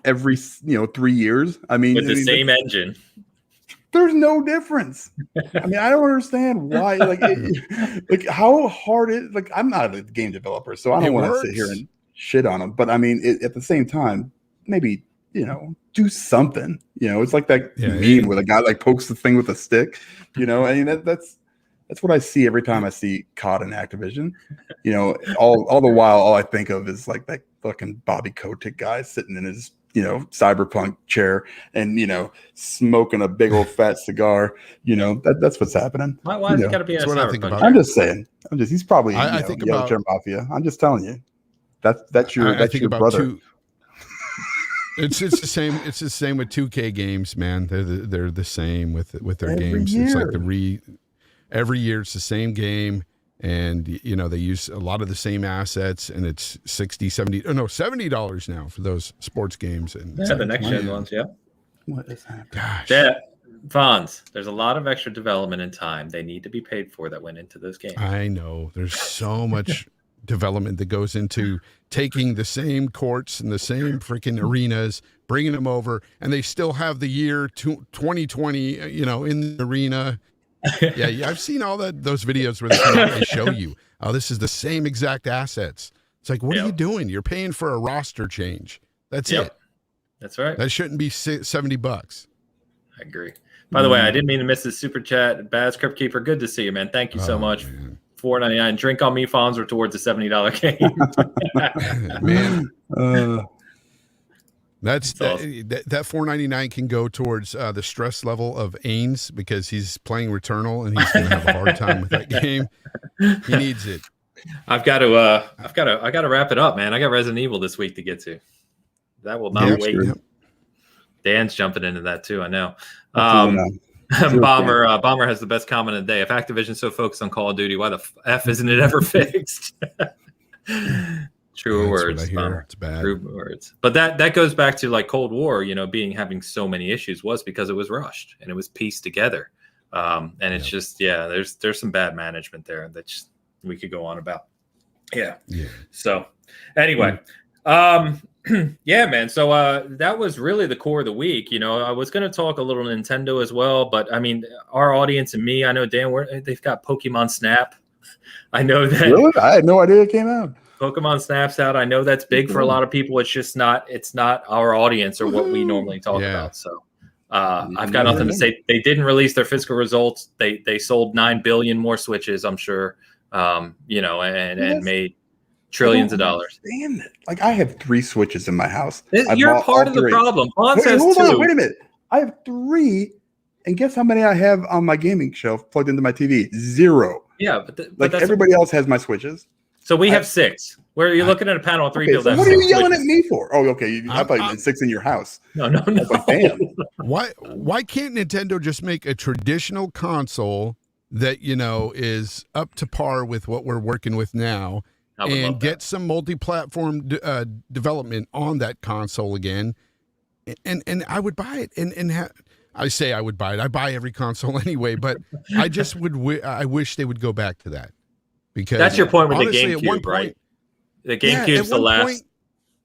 every 3 years. I mean, with the same engine. There's no difference. I mean, I don't understand why. Like how hard it. Like, I'm not a game developer, so I don't want to sit here and shit on them. But I mean, at the same time, maybe do something. You know, it's like that meme where the guy like pokes the thing with a stick. You know, I mean that's what I see every time I see COD and Activision. You know, all the while, all I think of is like that fucking Bobby Kotick guy sitting in his cyberpunk chair and smoking a big old fat cigar. That's what's happening. Why is it gotta be a cyberpunk? I'm just saying. He's probably I think about German Mafia. I'm just telling you. That's your brother. It's the same. It's the same with 2K games, man. They're the same with their games. It's like every year it's the same game. And, they use a lot of the same assets, and it's $70 now for those sports games. And the next gen ones, yeah. What is that? Gosh. Fonz, there's a lot of extra development and time they need to be paid for that went into those games. I know. There's so much development that goes into taking the same courts and the same freaking arenas, bringing them over, and they still have the year 2020, in the arena. Yeah, I've seen all those videos where they come out and show you, oh, this is the same exact assets. It's like, what are you doing? You're paying for a roster change. That's it. That's right. That shouldn't be $70. I agree. By the way, I didn't mean to miss the super chat. Baz Crypt Keeper, good to see you, man. Thank you so much. Man. $4.99. Drink on me, Fonz, or towards a $70 game. Man. That's awesome. that $4.99 can go towards the stress level of Ains because he's playing Returnal and he's going to have a hard time with that game. He needs it. I got to wrap it up, man. I got Resident Evil this week to get to. That will not wait. Sure. Dan's jumping into that too. I know. Bomber has the best comment of the day. If Activision's so focused on Call of Duty, why the F isn't it ever fixed? True That's words. what I hear. It's bad. True words. But that goes back to like Cold War, having so many issues was because it was rushed and it was pieced together. And it's just, there's some bad management there that we could go on about. Yeah. So anyway, yeah, man. So that was really the core of the week. I was going to talk a little Nintendo as well, but I mean, our audience and me, I know, Dan, they've got Pokemon Snap. I know that. Really? I had no idea it came out. Pokemon Snap's out. I know that's big for a lot of people. It's not our audience or what we normally talk about. So I've got nothing to say. They didn't release their fiscal results. They sold 9 billion more Switches, I'm sure. And made trillions of dollars. Damn it. Like, I have 3 Switches in my house. You're part of the problem. Hold on, wait a minute. I have 3, and guess how many I have on my gaming shelf plugged into my TV? 0. Yeah, but everybody else has my Switches. So we have 6. Where you're looking at a panel of 3 people. So what are you yelling at me for? Oh, okay. I thought you had 6 in your house. No. Like, damn. Why can't Nintendo just make a traditional console that is up to par with what we're working with now, and get some multi-platform development on that console again? And I would buy it. I would buy it. I buy every console anyway, but I just would. I wish they would go back to that, because that's your point with honestly, the GameCube, right? The GameCube's the last. Point,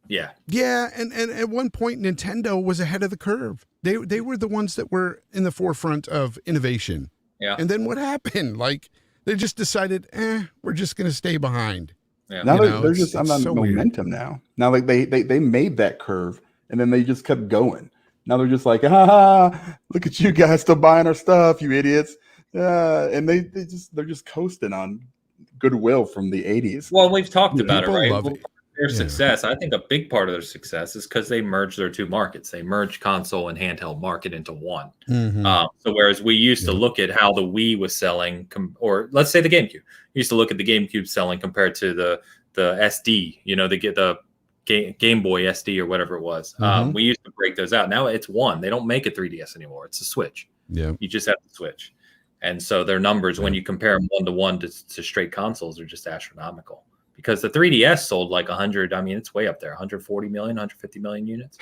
yeah, and at one point Nintendo was ahead of the curve. They were the ones that were in the forefront of innovation. Yeah. And then what happened? Like, they just decided, we're just going to stay behind. Yeah. Now they're just on momentum now. Now, like, they made that curve, and then they just kept going. Now they're just like, look at you guys still buying our stuff, you idiots. And they're just coasting on goodwill from the 80s. Well, we've talked about it, right? Love it. Their success, I think a big part of their success is because they merged their 2 markets. They merged console and handheld market into one. Mm-hmm. So whereas we used to look at how the Wii was selling, or let's say the GameCube, we used to look at the GameCube selling compared to the SD, the Game Boy SD or whatever it was. We used to break those out. Now it's one. They don't make a 3DS anymore. It's a Switch. Yeah, you just have to switch. And so their numbers, when you compare them 1-to-1 to straight consoles, are just astronomical. Because the 3DS sold like 100. I mean, it's way up there, 140 million, 150 million units.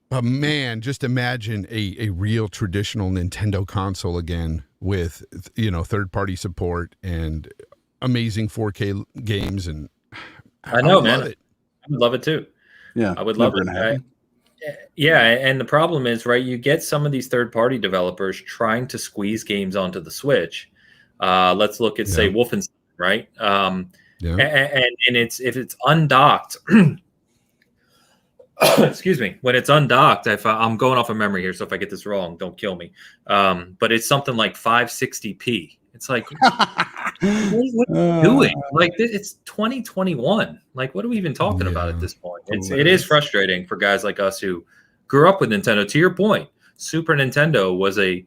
But man, just imagine a real traditional Nintendo console again with, third-party support and amazing 4K games. And I know, man. I would love it too. Yeah, I would love it. Yeah, and the problem is, right, you get some of these third-party developers trying to squeeze games onto the Switch. Let's look at, say, Wolfenstein, right? And if it's undocked, excuse me, when it's undocked, I'm going off of memory here, so if I get this wrong, don't kill me. But it's something like 560p. It's like, what are you doing? Like, it's 2021. Like, what are we even talking about at this point? It is frustrating for guys like us who grew up with Nintendo. To your point, Super Nintendo was a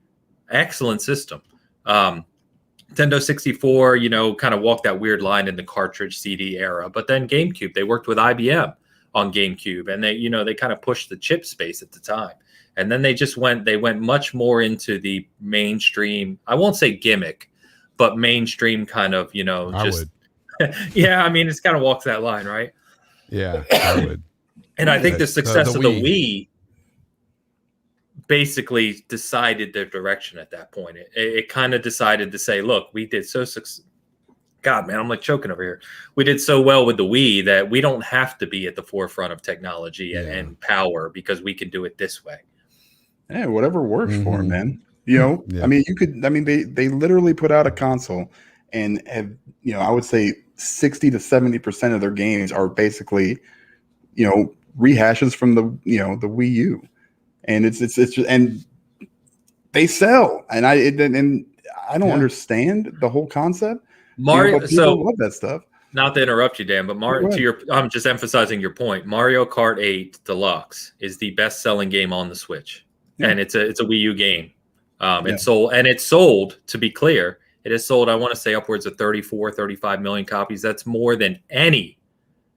excellent system. Nintendo 64, kind of walked that weird line in the cartridge CD era. But then GameCube, they worked with IBM on GameCube, and they kind of pushed the chip space at the time. And then they went much more into the mainstream, I won't say gimmick, but mainstream kind of, yeah, I mean, it's kind of walks that line, right? Yeah, I would. And I think the success of the Wii basically decided their direction at that point. It kind of decided to say, look, we did God, man, I'm like choking over here. We did so well with the Wii that we don't have to be at the forefront of technology and power, because we can do it this way. Yeah, whatever works for them, man. I mean, they literally put out a console and have, I would say 60 to 70% of their games are basically, rehashes from the Wii U. And it's just, and they sell, and I don't understand the whole concept. Mario, but people love that stuff. Not to interrupt you, Dan, but I'm just emphasizing your point. Mario Kart 8 Deluxe is the best-selling game on the Switch, and it's a Wii U game. It's sold. To be clear, it has sold, I want to say, upwards of 34, 35 million copies. That's more than any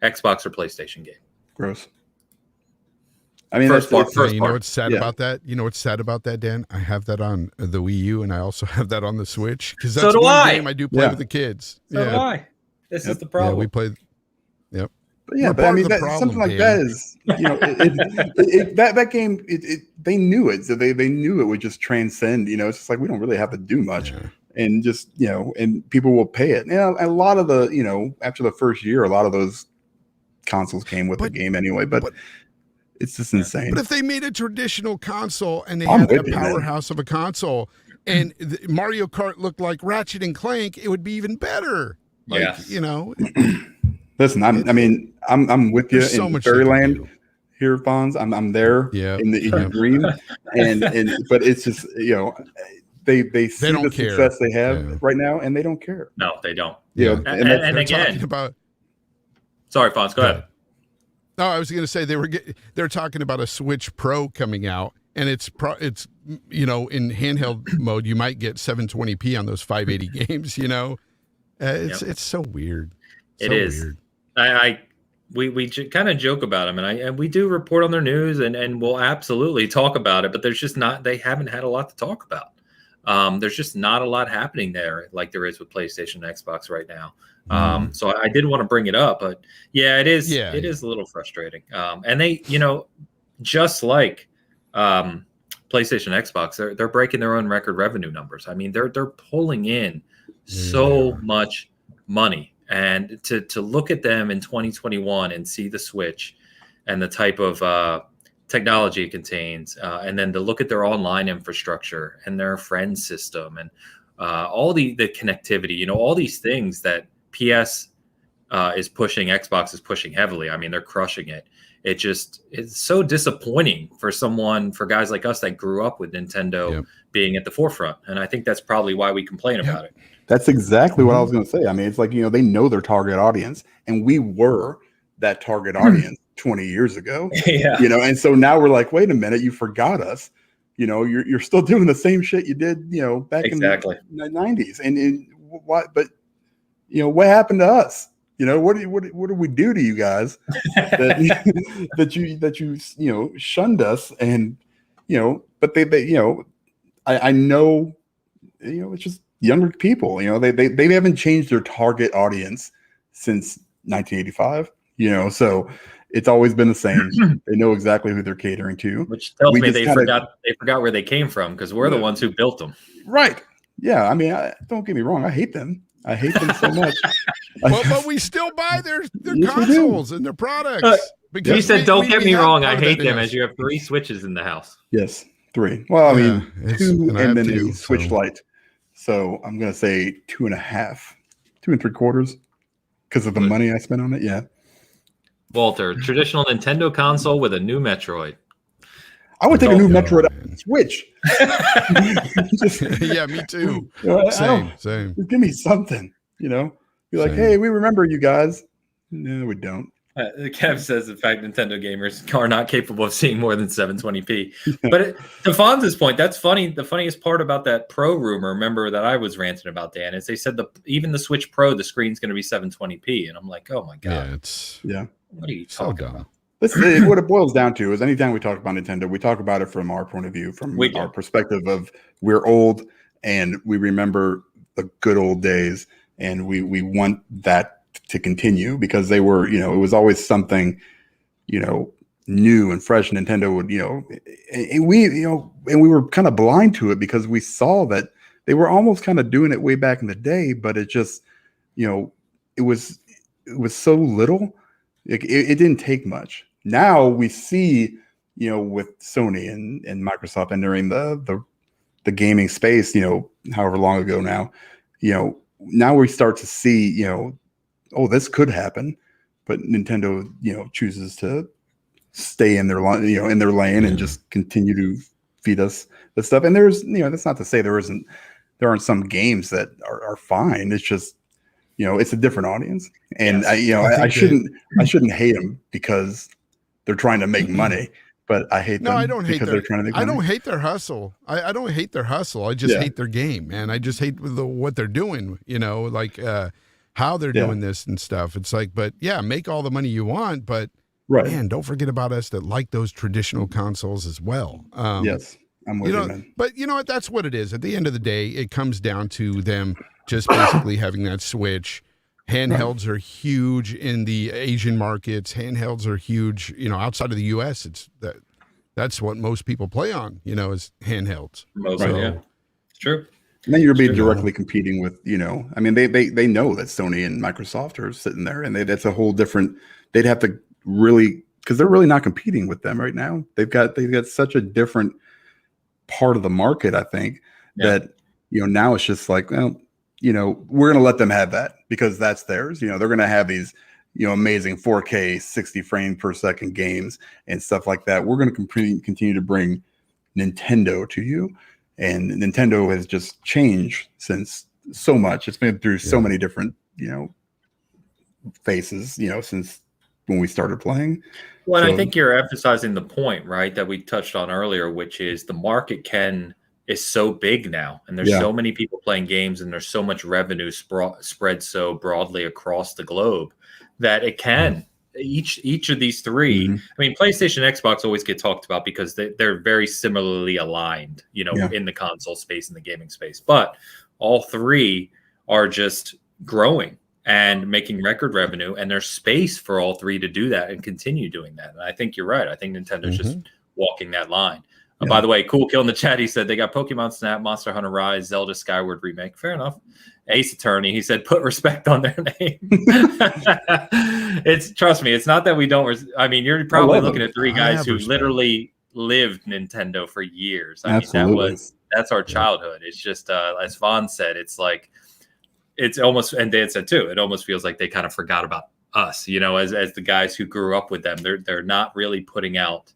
Xbox or PlayStation game. Gross. I mean, first part. You know what's sad about that? You know what's sad about that, Dan? I have that on the Wii U, and I also have that on the Switch, because that's one game I do play with the kids. So do I. This is the problem. Yeah, we played. Yep. But yeah, We're but I part mean, of the that, problem, something like Dan. that is, that game, they knew it. So they knew it would just transcend, it's just like, we don't really have to do much. Yeah. And just, and people will pay it. A lot of the, after the first year, a lot of those consoles came with the game anyway, but it's just insane. But if they made a traditional console and they I'm had a with you, man. powerhouse of a console and Mario Kart looked like Ratchet and Clank, it would be even better. Like, Listen, I'm with you there's so in much Fairyland here, Fonz. I'm there in your dream, and but it's just they see don't the care. success they have right now, and they don't care. No, they don't. And again, talking about. Sorry, Fonz, go ahead. No, I was going to say they're talking about a Switch Pro coming out, and it's in handheld mode you might get 720p on those 580 games. It's so weird. It is. Weird. We kind of joke about them, and we do report on their news, and we'll absolutely talk about it. But there's just they haven't had a lot to talk about. There's just not a lot happening there like there is with PlayStation and Xbox right now. So I did want to bring it up, but it is a little frustrating. And they, just like PlayStation, Xbox, they're breaking their own record revenue numbers. I mean, they're pulling in so much money, and to look at them in 2021 and see the Switch and the type of technology it contains, and then to look at their online infrastructure and their friend system and all the connectivity, all these things that PS is pushing, Xbox is pushing heavily. I mean, they're crushing it. It's so disappointing for guys like us that grew up with Nintendo being at the forefront. And I think that's probably why we complain about it. That's exactly what I was going to say. I mean, it's like, they know their target audience, and we were that target audience 20 years ago, and so now we're like, wait a minute, you forgot us. You're still doing the same shit you did, back in the 90s. And what, but what happened to us? What did we do to you guys that you shunned us? And but they I know it's just younger people. They haven't changed their target audience since 1985. So it's always been the same. They know exactly who they're catering to, which tells me they forgot where they came from, because we're the ones who built them. Right. Yeah. I mean, don't get me wrong. I hate them. I hate them so much. But we still buy their consoles and their products. He said, "Don't get me wrong. I hate them." As you have 3 Switches in the house. Yes, 3. Well, I mean, 2 and then a Switch Lite. So I'm gonna say 2.5, 2 3/4, because of the money I spent on it. Yeah. Walter, traditional Nintendo console with a new Metroid. I would take a new Metroid on Switch. Yeah, me too. Same. Just give me something, Be like, hey, we remember you guys. No, we don't. Kev says, in fact, Nintendo gamers are not capable of seeing more than 720p. But to Fonz's point, that's funny. The funniest part about that Pro rumor, remember, that I was ranting about, Dan, is they said even the Switch Pro, the screen's going to be 720p. And I'm like, oh my God. What are you talking about? What it boils down to is, anytime we talk about Nintendo, we talk about it from our point of view, from our perspective of, we're old and we remember the good old days, and we want that to continue, because they were, it was always something, new and fresh. Nintendo would, and we were kind of blind to it, because we saw that they were almost kind of doing it way back in the day, but it just, it was so little. It didn't take much. Now we see, with Sony and Microsoft entering the gaming space, however long ago now, now we start to see, oh, this could happen, but Nintendo, chooses to stay in their lane and just continue to feed us the stuff. And there's, that's not to say there aren't some games that are fine. It's just, it's a different audience, and I shouldn't hate them because they're trying to make money, but I hate them. I don't hate because they're trying to make money. I don't hate their hustle. I don't hate their hustle. I just hate their game, man. I just hate what they're doing. Like how they're doing this and stuff. It's like, but make all the money you want, but man, don't forget about us that like those traditional consoles as well. Yes, I'm with you, man. But you know what? That's what it is. At the end of the day, it comes down to them just basically having that Switch, Handhelds are huge in the Asian markets. Handhelds are huge, outside of the US. That's what most people play on, is handhelds. Yeah. It's true. And then you'll be directly competing with, they know that Sony and Microsoft are sitting there, and that's a whole different. They'd have to really, because they're really not competing with them right now. They've got such a different part of the market, I think, that now it's just like, well, we're going to let them have that because that's theirs. They're going to have these, amazing 4K 60 frame per second games and stuff like that. We're going to continue to bring Nintendo to you. And Nintendo has just changed since so much. It's been through so many different, phases, since when we started playing. Well, I think you're emphasizing the point, right, that we touched on earlier, which is the market is so big now, and there's so many people playing games, and there's so much revenue spread so broadly across the globe that it can. Each of these three, I mean, PlayStation and Xbox always get talked about because they're very similarly aligned, in the console space and the gaming space. But all three are just growing and making record revenue, and there's space for all three to do that and continue doing that. And I think you're right. I think Nintendo's just walking that line. By the way, Cool Kill in the chat, he said they got Pokemon Snap, Monster Hunter Rise, Zelda Skyward Remake. Fair enough. Ace Attorney, he said, put respect on their name. Trust me, it's not that we don't. I mean, you're probably looking at three guys who literally lived Nintendo for years. I mean, that's our childhood. It's just, as Vaughn said, it's like, it's almost, and Dan said too, it almost feels like they kind of forgot about us, as the guys who grew up with them. They're not really putting out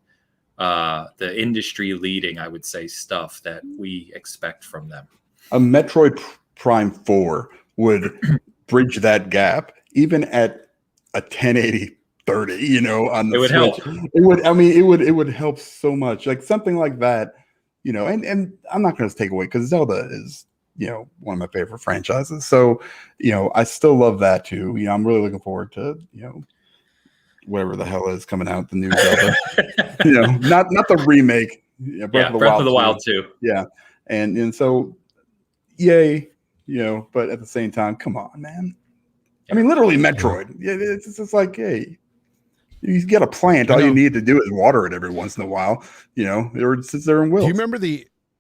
the industry leading, I would say, stuff that we expect from them. A Metroid Prime 4 would bridge that gap even at a 1080 30, on the Switch. Help. It would help so much. Like something like that, and I'm not going to take away because Zelda is, one of my favorite franchises. So, I still love that too. I'm really looking forward to, whatever the hell is coming out, the new Zelda. Not the remake. Breath of the Wild 2. Yeah. And so yay, but at the same time, come on, man. I mean, literally Metroid. Yeah, it's just like, hey, you get a plant, all you need to do is water it every once in a while, or it sits there and wilts.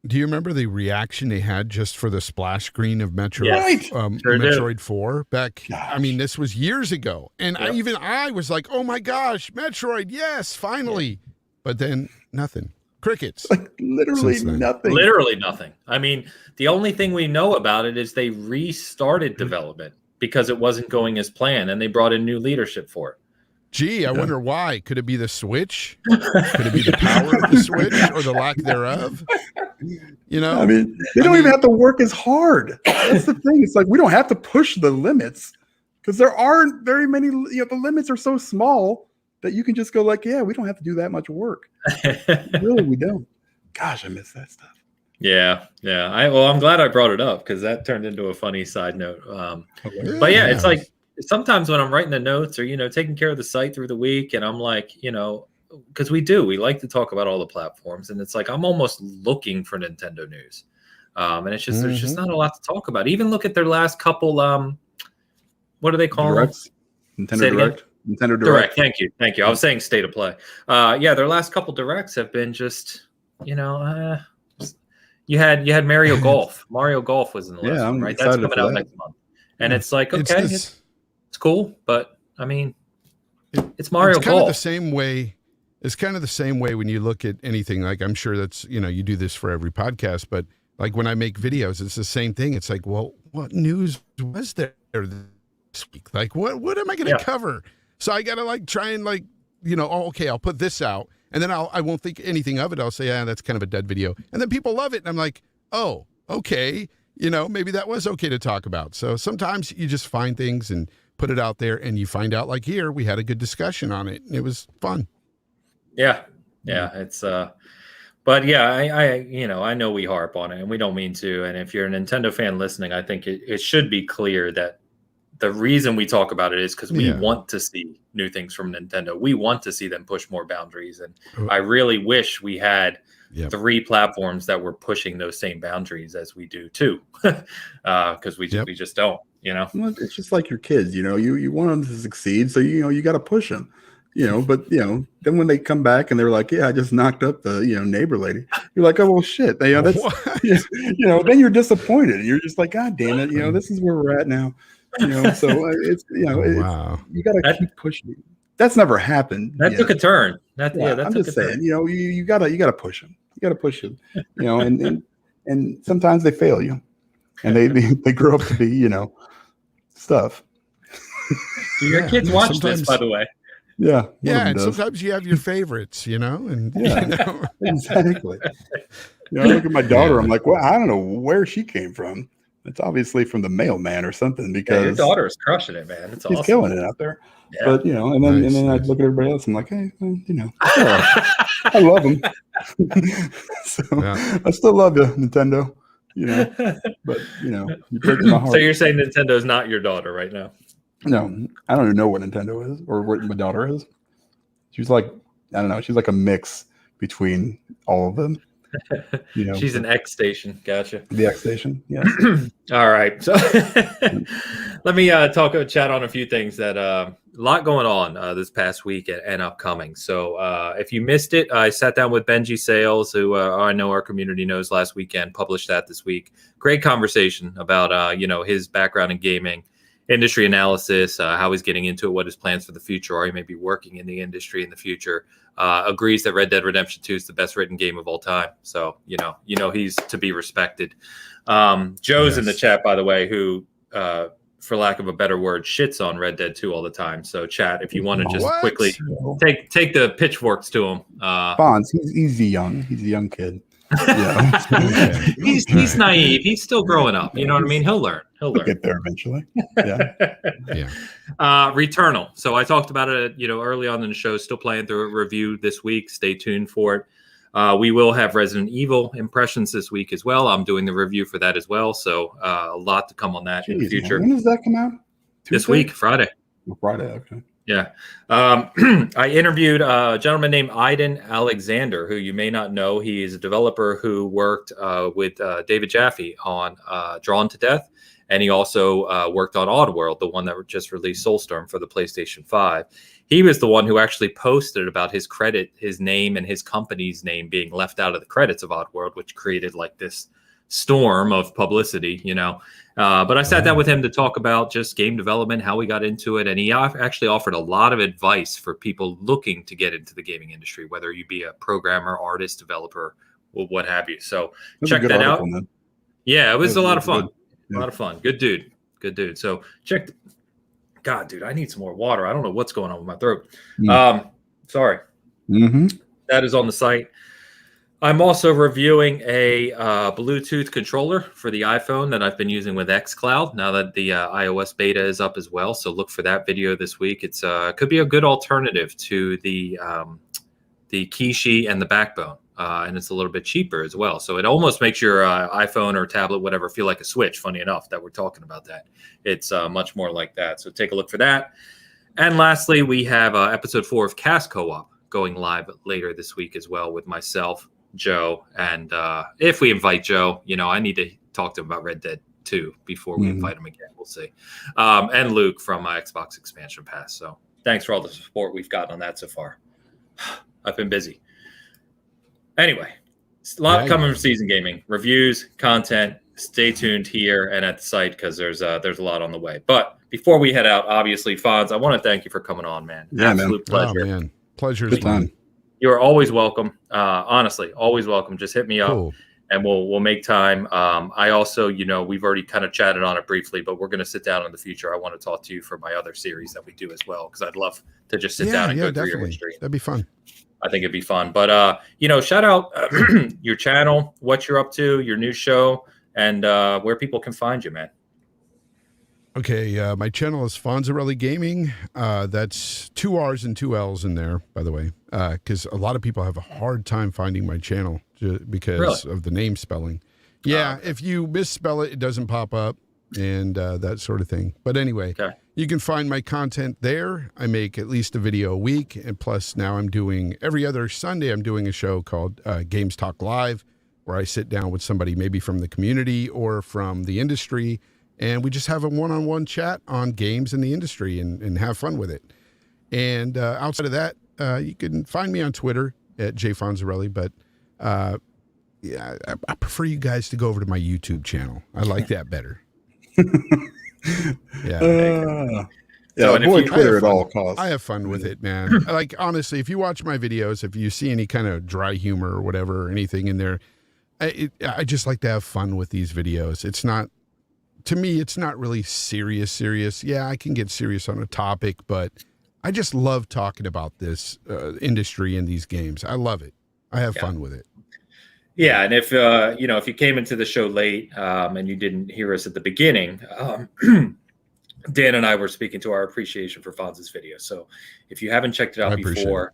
Do you remember the reaction they had just for the splash screen of Metroid? Yes. Metroid 4 back? Gosh. I mean, this was years ago, and I was like, "Oh my gosh, Metroid! Yes, finally!" Yeah. But then nothing. Crickets. Like literally nothing. Literally nothing. I mean, the only thing we know about it is they restarted development because it wasn't going as planned, and they brought in new leadership for it. Gee, I wonder why. Could it be the Switch? Could it be the power of the Switch or the lack thereof? I mean, they don't even have to work as hard. That's the thing. It's like we don't have to push the limits because there aren't very many. The limits are so small that you can just go like, we don't have to do that much work. Really, we don't. Gosh, I miss that stuff. Yeah. I'm glad I brought it up because that turned into a funny side note. But it's like sometimes when I'm writing the notes or taking care of the site through the week, and I'm like, because we like to talk about all the platforms, and it's like I'm almost looking for Nintendo news, and it's just there's just not a lot to talk about. Even look at their last couple. What do they call them? Nintendo Direct. Nintendo Direct. Thank you. I was saying State of Play. Their last couple directs have been just you had Mario Golf. Mario Golf was in the list, right? That's coming out next month, and it's like it's cool, but I mean, it's Mario Golf. Kind of the same way. It's kind of the same way when you look at anything. Like I'm sure that's you do this for every podcast, but like when I make videos, it's the same thing. It's like, well, what news was there this week? Like, what am I going to cover? So I got to try and okay, I'll put this out, and then I won't think anything of it. I'll say, that's kind of a dead video, and then people love it, and I'm like, oh, okay, maybe that was okay to talk about. So sometimes you just find things and put it out there, and you find out, like here, we had a good discussion on it, and it was fun. Yeah, it's but I know we harp on it, and we don't mean to. And if you're a Nintendo fan listening, I think it should be clear that the reason we talk about it is because we want to see new things from Nintendo. We want to see them push more boundaries, and I really wish we had three platforms that were pushing those same boundaries as we do too, because we just don't. Well, it's just like your kids, you want them to succeed. So, you got to push them, but, then when they come back and they're like, yeah, I just knocked up the, neighbor lady. You're like, oh, well, shit. That's, then you're disappointed. You're just like, God damn it. This is where we're at now. So it's, wow. You got to keep pushing. That's never happened. That took a turn. I'm just saying, you gotta push them. You gotta push them, and sometimes they fail you, and they grow up to be, stuff. Do your kids watch this, by the way? Yeah. And sometimes you have your favorites, and exactly. I look at my daughter. I'm like, well, I don't know where she came from. It's obviously from the mailman or something, because your daughter is crushing it, man. It's awesome. She's killing it out there. Yeah. But and then I look at everybody else. I'm like, hey, I love them. So I still love you, Nintendo. But you break my heart. So you're saying Nintendo's not your daughter right now? No, I don't even know what Nintendo is or what my daughter is. She's like, I don't know. She's like a mix between all of them. She's an X station. Gotcha. The X station. Yeah. All right. So let me chat on a few things that a lot going on this past week and upcoming. So if you missed it, I sat down with Benji Sales, who I know our community knows, last weekend, published that this week. Great conversation about his background in gaming, industry analysis, how he's getting into it, what his plans for the future are. He may be working in the industry in the future. Agrees that Red Dead Redemption 2 is the best written game of all time. So, he's to be respected. Joe's in the chat, by the way, who, for lack of a better word, shits on Red Dead 2 all the time. So, chat, if you want to just quickly take the pitchforks to him. Bonds, he's young. He's a young kid. He's naive. He's still growing up. You know what I mean? He'll learn. He'll get there eventually. Yeah. Returnal. So I talked about it, early on in the show. Still playing through a review this week. Stay tuned for it. We will have Resident Evil impressions this week as well. I'm doing the review for that as well. So a lot to come on that in the future. Man. When does that come out? Tuesday? This week, Friday. Friday. Okay. Yeah. I interviewed a gentleman named Aiden Alexander, who you may not know. He is a developer who worked with David Jaffe on Drawn to Death. And he also worked on Oddworld, the one that just released Soulstorm for the PlayStation 5. He was the one who actually posted about his name and his company's name being left out of the credits of Oddworld, which created like this storm of publicity, But I sat down with him to talk about just game development, how we got into it. And he actually offered a lot of advice for people looking to get into the gaming industry, whether you be a programmer, artist, developer, or what have you. So check that out. Man. Yeah, it was a lot of fun. A lot of fun. Good dude. So check. God, dude, I need some more water. I don't know what's going on with my throat. Sorry. Mm-hmm. That is on the site. I'm also reviewing a Bluetooth controller for the iPhone that I've been using with xCloud now that the iOS beta is up as well. So look for that video this week. It's could be a good alternative to the Kishi and the Backbone. And it's a little bit cheaper as well. So it almost makes your iPhone or tablet, whatever, feel like a Switch. Funny enough that we're talking about that. It's much more like that. So take a look for that. And lastly, we have episode 4 of Cast Co-op going live later this week as well with myself, Joe. And if we invite Joe, I need to talk to him about Red Dead 2 before we invite him again. We'll see. And Luke from my Xbox Expansion Pass. So thanks for all the support we've gotten on that so far. I've been busy. Anyway, a lot coming from Season Gaming. Reviews, content. Stay tuned here and at the site because there's a lot on the way. But before we head out, obviously, Fonz, I want to thank you for coming on, man. Yeah, absolute pleasure. Oh, man. Pleasure is mine. You're always welcome. Honestly, always welcome. Just hit me up and we'll make time. I also, we've already kind of chatted on it briefly, but we're going to sit down in the future. I want to talk to you for my other series that we do as well because I'd love to just sit down and go through your history. That'd be fun. I think it'd be fun. But, shout out your channel, what you're up to, your new show, and where people can find you, man. Okay, my channel is Fonzerrelli Gaming. That's 2 R's and 2 L's in there, by the way, because a lot of people have a hard time finding my channel because of the name spelling. Yeah, if you misspell it, it doesn't pop up and that sort of thing. But anyway, you can find my content there. I make at least a video a week. And plus now I'm doing every other Sunday, I'm doing a show called Games Talk Live, where I sit down with somebody maybe from the community or from the industry and we just have a one-on-one chat on games in the industry and have fun with it. And outside of that, you can find me on Twitter at JFonzerrelli, but yeah, I prefer you guys to go over to my YouTube channel. I like that better. Yeah. Yeah, avoid Twitter at all costs. I have fun with it, man. Like, honestly, if you watch my videos, if you see any kind of dry humor or whatever or anything in there, I just like to have fun with these videos. It's not, to me, it's not really serious. Yeah, I can get serious on a topic, but I just love talking about this industry and these games. I love it. I have fun with it. Yeah, and if if you came into the show late and you didn't hear us at the beginning, Dan and I were speaking to our appreciation for Fonz's videos. So if you haven't checked it out before,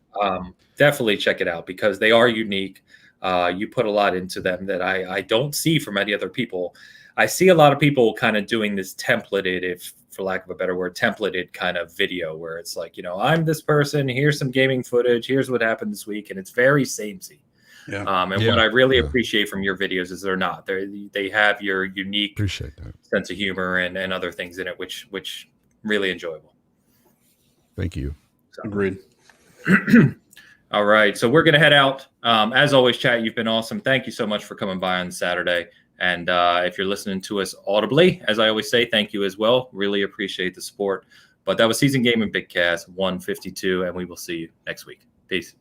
definitely check it out because they are unique. You put a lot into them that I don't see from any other people. I see a lot of people kind of doing this templated, if for lack of a better word, templated kind of video where it's like, I'm this person, here's some gaming footage, here's what happened this week, and it's very samey. Yeah. What I really appreciate from your videos is they're not. They have your unique sense of humor and other things in it, which really enjoyable. Thank you. So. Agreed. All right. So we're going to head out. As always, chat, you've been awesome. Thank you so much for coming by on Saturday. And if you're listening to us audibly, as I always say, thank you as well. Really appreciate the support. But that was Season Game and Bitcast 152, and we will see you next week. Peace.